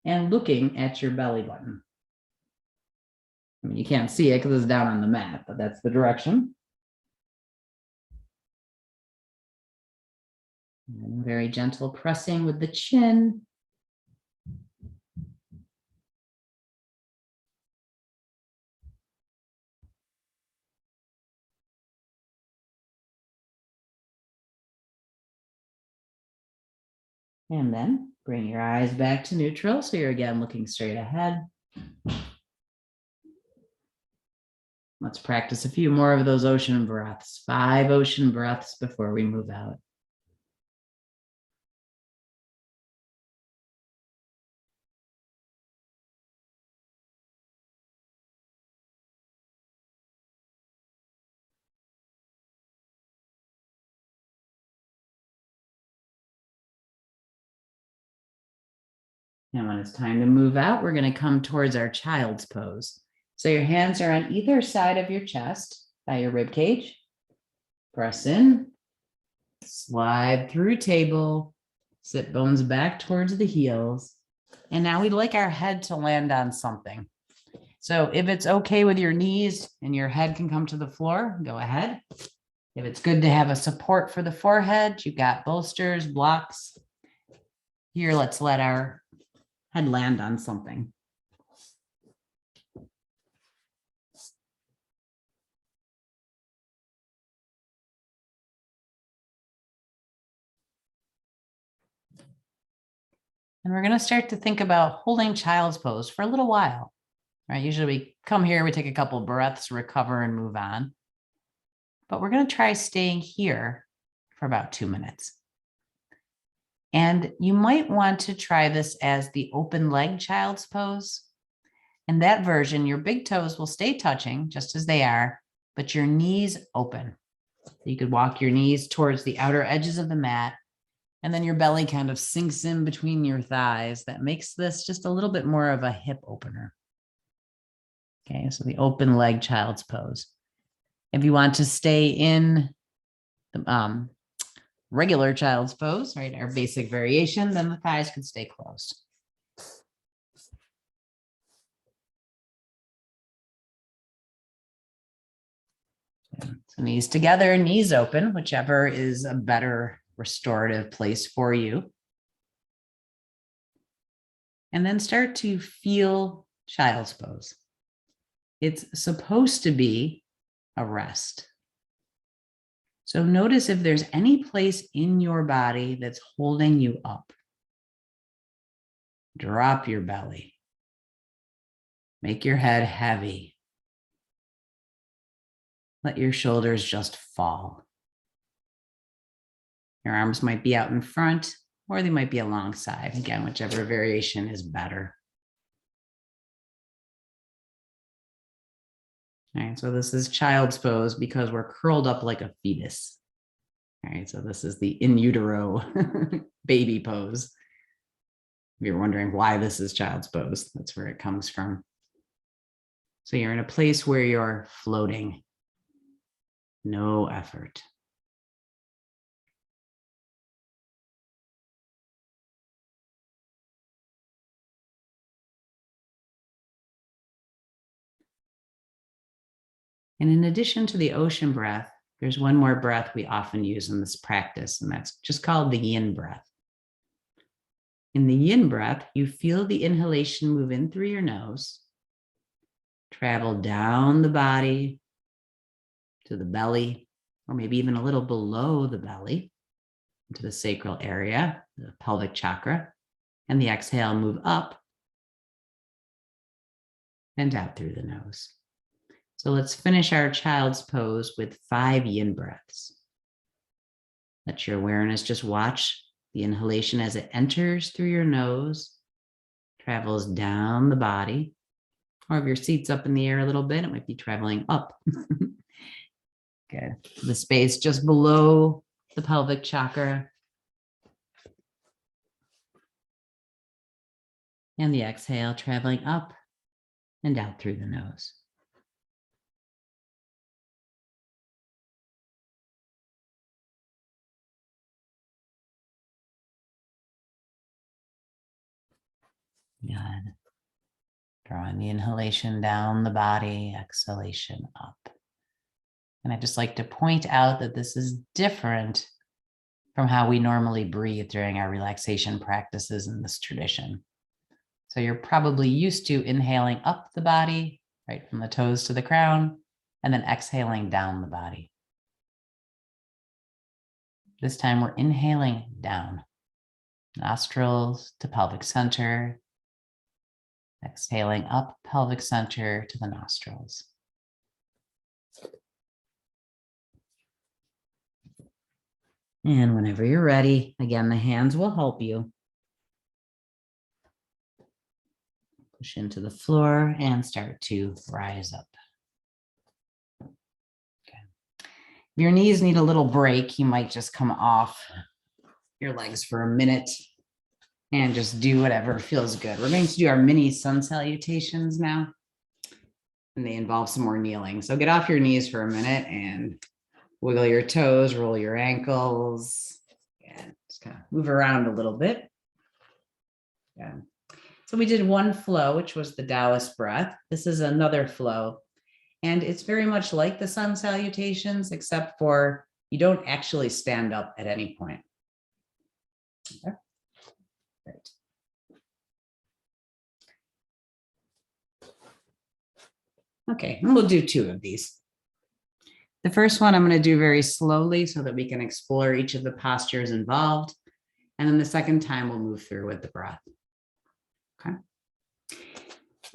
and looking at your belly button. I mean, you can't see it because it's down on the mat, but that's the direction. And very gentle pressing with the chin. And then bring your eyes back to neutral. So you're again looking straight ahead. Let's practice a few more of those ocean breaths. 5 ocean breaths before we move out. And when it's time to move out, we're going to come towards our child's pose. So your hands are on either side of your chest by your rib cage. Press in, slide through table, sit bones back towards the heels. And now we'd like our head to land on something. So if it's okay with your knees and your head can come to the floor, go ahead. If it's good to have a support for the forehead, you've got bolsters, blocks. Here, let's let our head land on something. And we're going to start to think about holding child's pose for a little while. Right? Usually we come here, we take a couple breaths, recover, and move on. But we're going to try staying here for about 2 minutes. And you might want to try this as the open leg child's pose. In that version, your big toes will stay touching just as they are, but your knees open. You could walk your knees towards the outer edges of the mat, and then your belly kind of sinks in between your thighs. That makes this just a little bit more of a hip opener. Okay, so the open leg child's pose. If you want to stay in the regular child's pose, right, our basic variation, then the thighs could stay closed. So knees together, knees open, whichever is a better restorative place for you. And then start to feel child's pose. It's supposed to be a rest. So notice if there's any place in your body that's holding you up. Drop your belly. Make your head heavy. Let your shoulders just fall. Your arms might be out in front, or they might be alongside. Again, whichever variation is better. All right, so this is child's pose because we're curled up like a fetus. All right, so this is the in utero baby pose. If you're wondering why this is child's pose, that's where it comes from. So you're in a place where you're floating. No effort. And in addition to the ocean breath, there's one more breath we often use in this practice, and that's just called the yin breath. In the yin breath, you feel the inhalation move in through your nose, travel down the body to the belly, or maybe even a little below the belly, into the sacral area, the pelvic chakra, and the exhale move up and out through the nose. So let's finish our child's pose with 5 yin breaths. Let your awareness just watch the inhalation as it enters through your nose, travels down the body, or if your seat's up in the air a little bit, it might be traveling up. Good. The space just below the pelvic chakra. And the exhale traveling up and out through the nose. Good. Drawing the inhalation down the body, exhalation up. And I just like to point out that this is different from how we normally breathe during our relaxation practices in this tradition. So you're probably used to inhaling up the body, right from the toes to the crown, and then exhaling down the body. This time we're inhaling down, nostrils to pelvic center, exhaling up pelvic center to the nostrils. And whenever you're ready, again, the hands will help you. Push into the floor and start to rise up. Okay. If your knees need a little break, you might just come off your legs for a minute and just do whatever feels good. We're going to do our mini sun salutations now, and they involve some more kneeling. So get off your knees for a minute and wiggle your toes, roll your ankles, and just kind of move around a little bit. Yeah. So we did one flow, which was the Taoist breath. This is another flow, and it's very much like the sun salutations, except for you don't actually stand up at any point. Okay. Right. Okay, and we'll do two of these. The first one I'm going to do very slowly so that we can explore each of the postures involved. And then the second time we'll move through with the breath. Okay.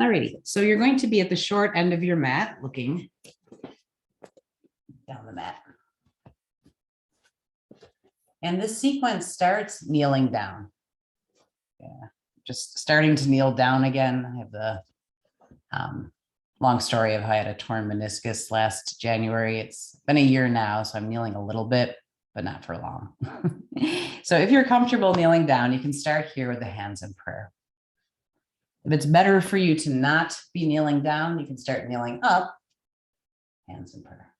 Alrighty, so you're going to be at the short end of your mat, looking down the mat. And this sequence starts kneeling down. Yeah, just starting to kneel down again. I have the long story of how I had a torn meniscus last January. It's been a year now, so I'm kneeling a little bit, but not for long. So if you're comfortable kneeling down, you can start here with the hands in prayer. If it's better for you to not be kneeling down, you can start kneeling up, hands in prayer.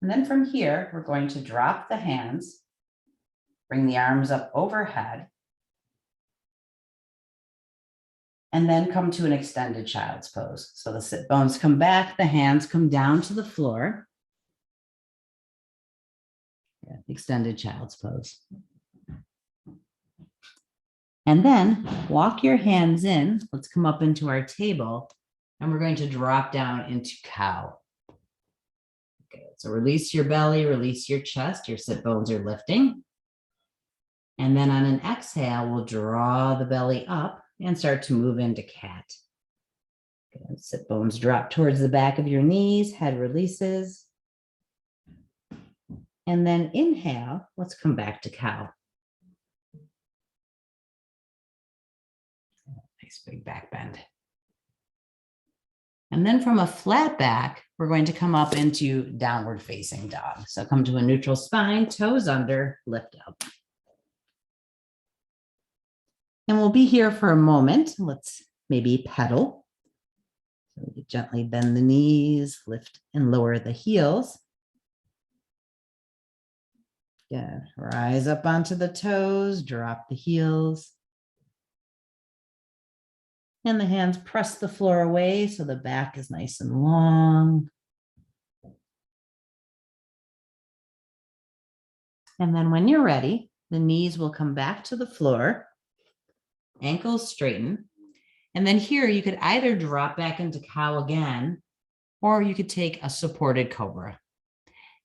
And then from here, we're going to drop the hands, bring the arms up overhead, and then come to an extended child's pose. So the sit bones come back, the hands come down to the floor. Yeah, extended child's pose. And then walk your hands in. Let's come up into our table, and we're going to drop down into cow. Okay, so release your belly, release your chest, your sit bones are lifting. And then on an exhale, we'll draw the belly up and start to move into cat. Okay, sit bones drop towards the back of your knees, head releases. And then inhale, let's come back to cow. Nice big back bend. And then from a flat back, we're going to come up into downward facing dog. So come to a neutral spine, toes under, lift up. And we'll be here for a moment. Let's maybe pedal. So we gently bend the knees, lift and lower the heels. Good. Rise up onto the toes, drop the heels. And the hands press the floor away so the back is nice and long. And then when you're ready, the knees will come back to the floor, ankles straighten. And then here you could either drop back into cow again, or you could take a supported cobra.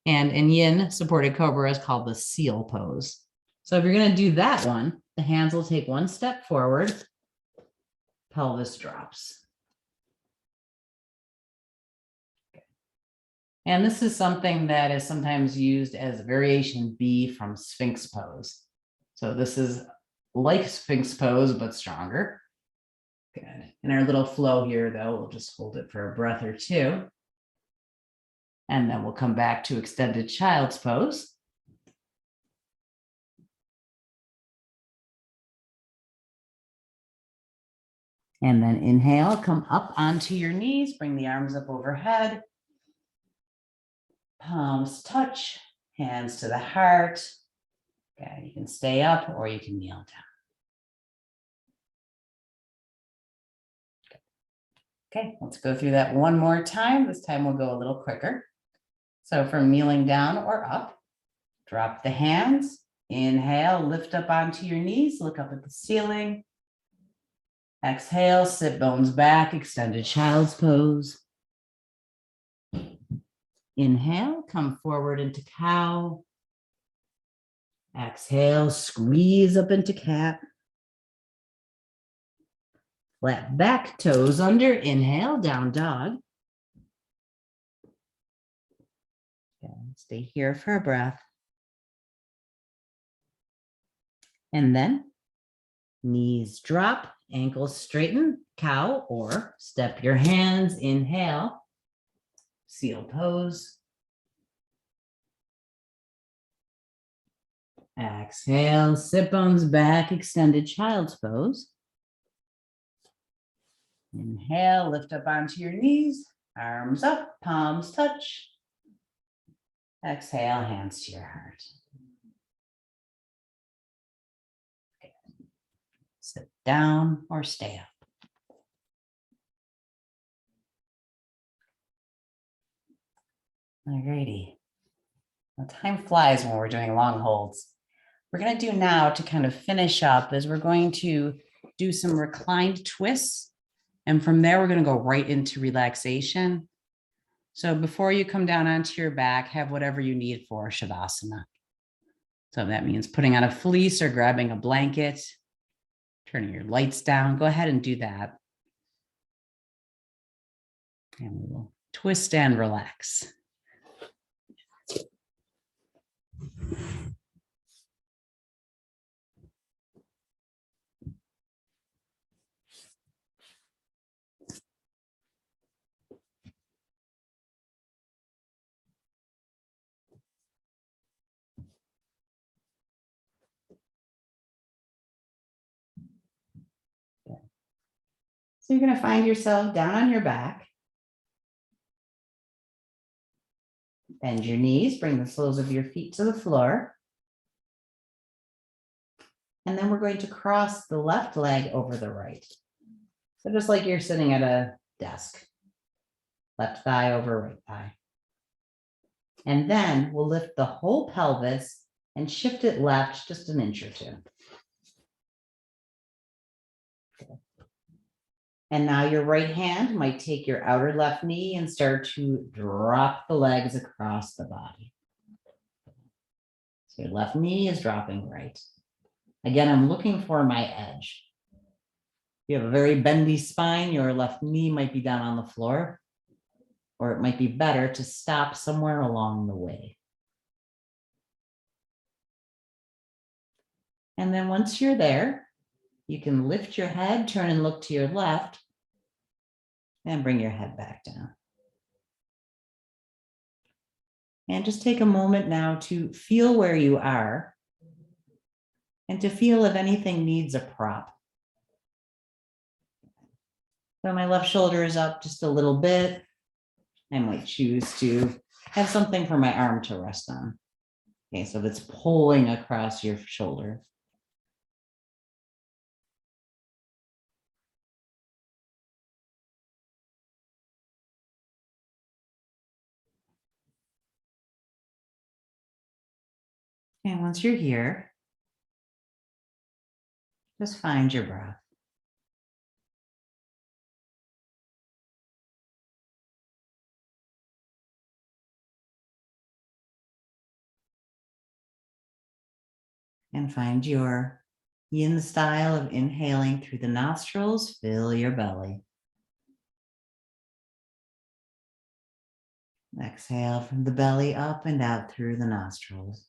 And in yin, supported cobra is called the seal pose. So if you're going to do that one, the hands will take one step forward, pelvis drops. Okay. And this is something that is sometimes used as variation B from Sphinx pose. So this is like Sphinx pose, but stronger. Good. In our little flow here, though, we'll just hold it for a breath or two. And then we'll come back to extended child's pose. And then inhale, come up onto your knees, bring the arms up overhead. Palms touch, hands to the heart. Okay, you can stay up or you can kneel down. Okay, let's go through that one more time. This time we'll go a little quicker. So from kneeling down or up, drop the hands. Inhale, lift up onto your knees, look up at the ceiling. Exhale, sit bones back, extended child's pose. Inhale, come forward into cow. Exhale, squeeze up into cat. Flat back, toes under. Inhale, down dog. Okay, stay here for a breath. And then knees drop, ankles straighten, cow, or step your hands. Inhale, seal pose. Exhale, sit bones back, extended child's pose. Inhale, lift up onto your knees, arms up, palms touch. Exhale, hands to your heart. Okay. Sit down or stay up. Alrighty. Well, time flies when we're doing long holds. We're going to do now to kind of finish up is we're going to do some reclined twists. And from there, we're going to go right into relaxation. So before you come down onto your back, have whatever you need for Shavasana. So that means putting on a fleece or grabbing a blanket, turning your lights down. Go ahead and do that. And we will twist and relax. So you're going to find yourself down on your back. Bend your knees, bring the soles of your feet to the floor. And then we're going to cross the left leg over the right. So just like you're sitting at a desk, left thigh over right thigh. And then we'll lift the whole pelvis and shift it left just an inch or two. Okay. And now your right hand might take your outer left knee and start to drop the legs across the body. So your left knee is dropping right. Again, I'm looking for my edge. If you have a very bendy spine, your left knee might be down on the floor, or it might be better to stop somewhere along the way. And then once you're there, you can lift your head, turn and look to your left, and bring your head back down. And just take a moment now to feel where you are and to feel if anything needs a prop. So my left shoulder is up just a little bit. I might choose to have something for my arm to rest on. Okay, so that's pulling across your shoulder. And once you're here, just find your breath. And find your yin style of inhaling through the nostrils, fill your belly. Exhale from the belly up and out through the nostrils.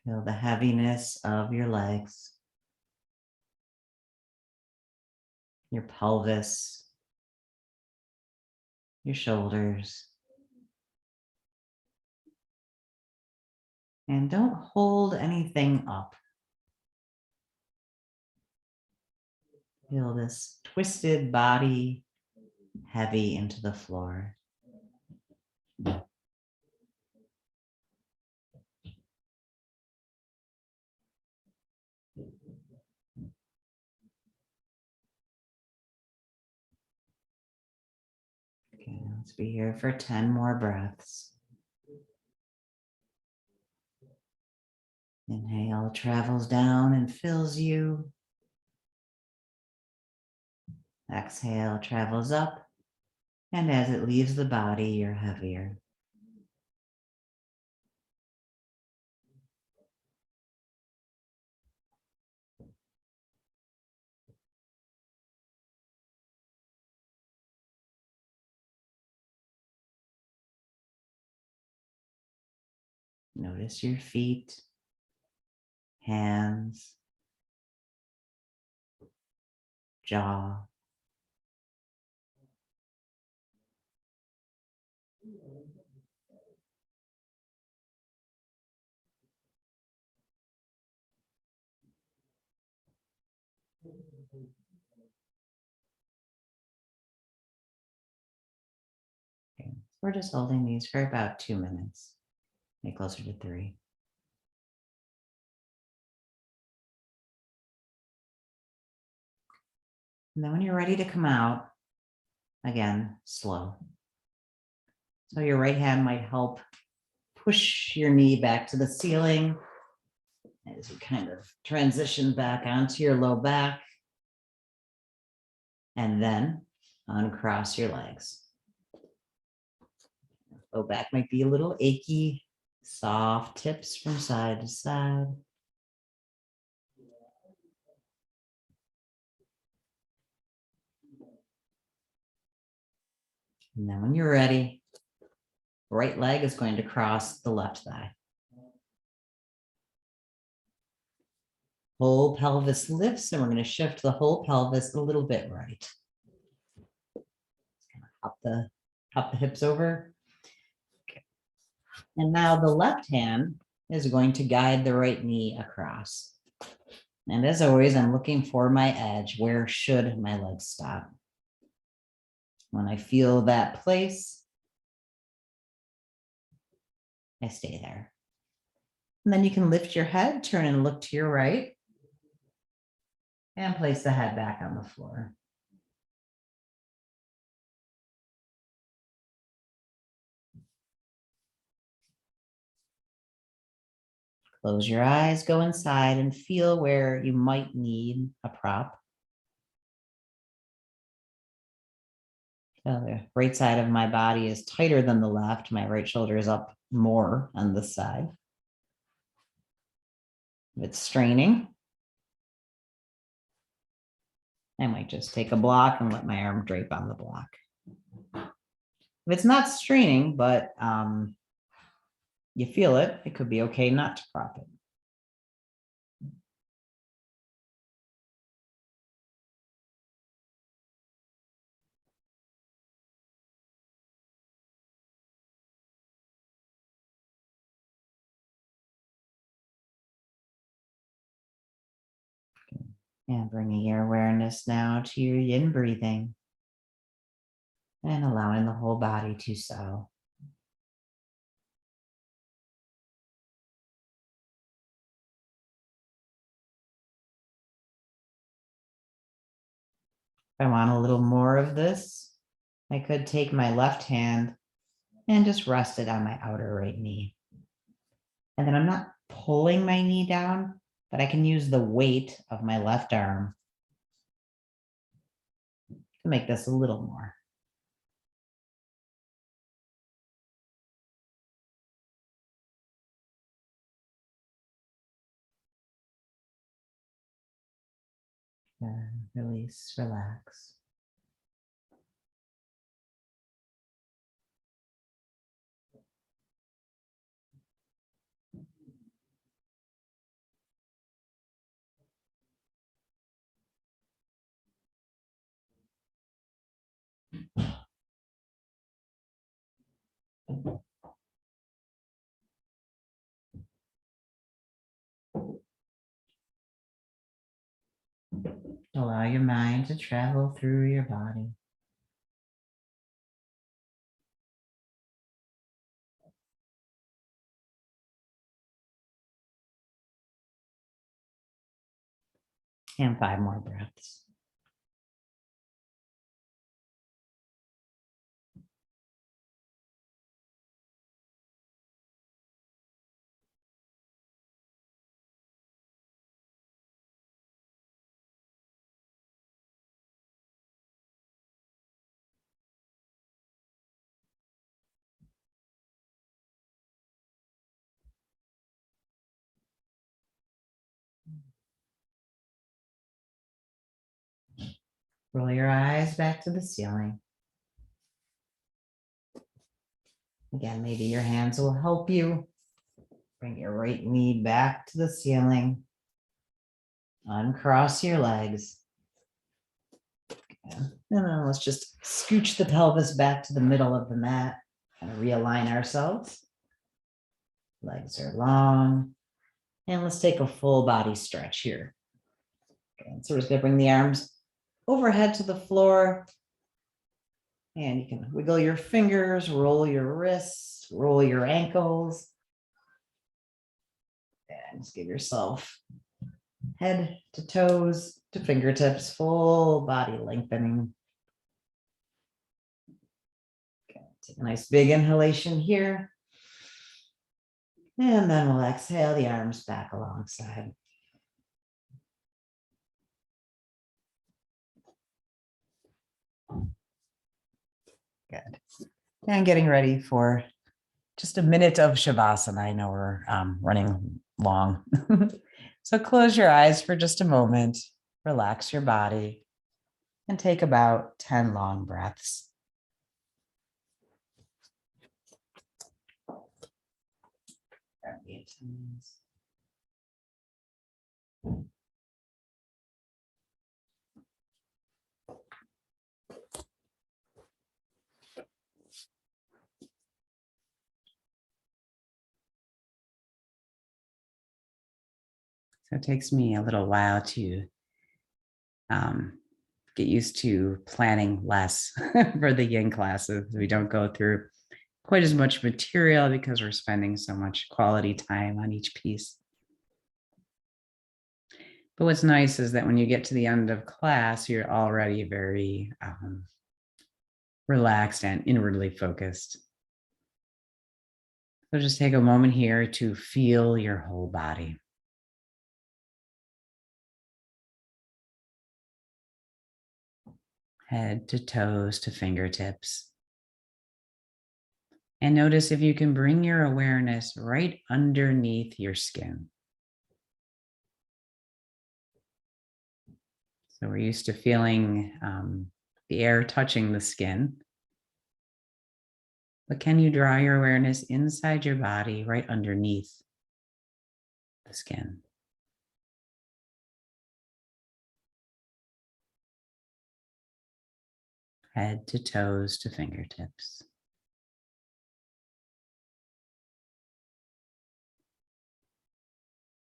Feel the heaviness of your legs, your pelvis, your shoulders. And don't hold anything up. Feel this twisted body heavy into the floor. Let's be here for 10 more breaths. Inhale travels down and fills you. Exhale travels up, and as it leaves the body, you're heavier. Notice your feet, hands, jaw. Okay. We're just holding these for about 2 minutes, maybe closer to 3. And then when you're ready to come out, again, slow. So your right hand might help push your knee back to the ceiling as you kind of transition back onto your low back. And then uncross your legs. Low back might be a little achy, soft tips from side to side. And then when you're ready, right leg is going to cross the left thigh. Whole pelvis lifts, and we're going to shift the whole pelvis a little bit right. Hop the hips over. Okay. And now the left hand is going to guide the right knee across. And as always, I'm looking for my edge. Where should my legs stop? When I feel that place, I stay there. And then you can lift your head, turn and look to your right, and place the head back on the floor. Close your eyes, go inside and feel where you might need a prop. The right side of my body is tighter than the left. My right shoulder is up more on this side. If it's straining, I might just take a block and let my arm drape on the block. If it's not straining, but you feel it, it could be okay not to prop it. And bringing your awareness now to your yin breathing and allowing the whole body to settle. If I want a little more of this, I could take my left hand and just rest it on my outer right knee. And then I'm not pulling my knee down, but I can use the weight of my left arm to make this a little more. And release, relax. Allow your mind to travel through your body. And 5 more breaths. Roll your eyes back to the ceiling. Again, maybe your hands will help you. Bring your right knee back to the ceiling. Uncross your legs. And then let's just scooch the pelvis back to the middle of the mat and realign ourselves. Legs are long. And let's take a full body stretch here. Okay, so we're just going to bring the arms overhead to the floor. And you can wiggle your fingers, roll your wrists, roll your ankles. And just give yourself head to toes to fingertips, full body lengthening. Okay, take a nice big inhalation here. And then we'll exhale the arms back alongside. Good. And getting ready for just a minute of Shavasana. I know we're running long. So close your eyes for just a moment, relax your body, and take about 10 long breaths. So it takes me a little while to get used to planning less for the yin classes. We don't go through quite as much material because we're spending so much quality time on each piece. But what's nice is that when you get to the end of class, you're already very relaxed and inwardly focused. So just take a moment here to feel your whole body. Head to toes to fingertips. And notice if you can bring your awareness right underneath your skin. So we're used to feeling the air touching the skin. But can you draw your awareness inside your body, right underneath the skin? Head to toes to fingertips.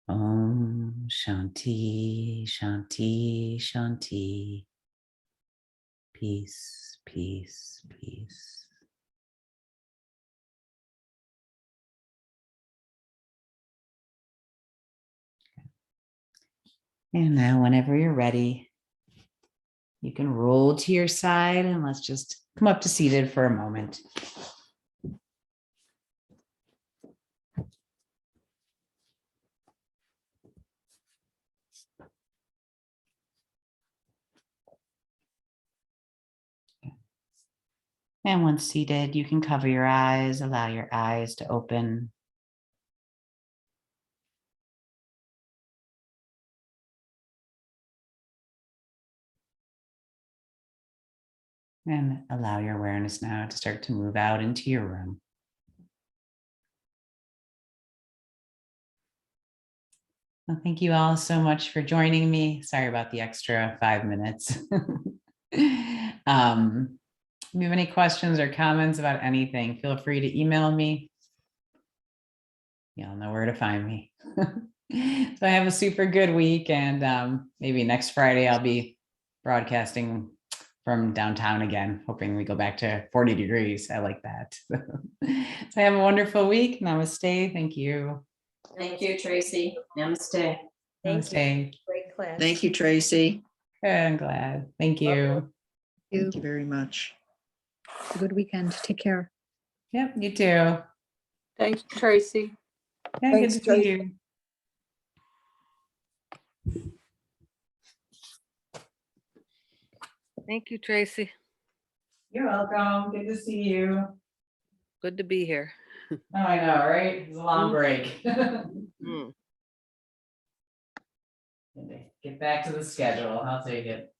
Om Shanti, Shanti, Shanti. Peace, peace, peace. And now whenever you're ready, you can roll to your side and let's just come up to seated for a moment. And once seated, you can cover your eyes, allow your eyes to open. And allow your awareness now to start to move out into your room. Well, thank you all so much for joining me. Sorry about the extra 5 minutes. If you have any questions or comments about anything, feel free to email me. Y'all know where to find me. So have a super good week, and maybe next Friday I'll be broadcasting from downtown again, hoping we go back to 40 degrees. I like that. So have a wonderful week. Namaste. Thank you. Thank you, Tracy. Namaste. Namaste. Great class. Thank you, Tracy. Good, I'm glad. Thank you. Thank you very much. Have a good weekend. Take care. Yep, you too. Thank you, Tracy. Yeah, Thanks, good to Tracy. see you. Thank you, Tracy. You're welcome. Good to see you. Good to be here. Oh, I know, right? It's a long break. Mm. Get back to the schedule. I'll take it.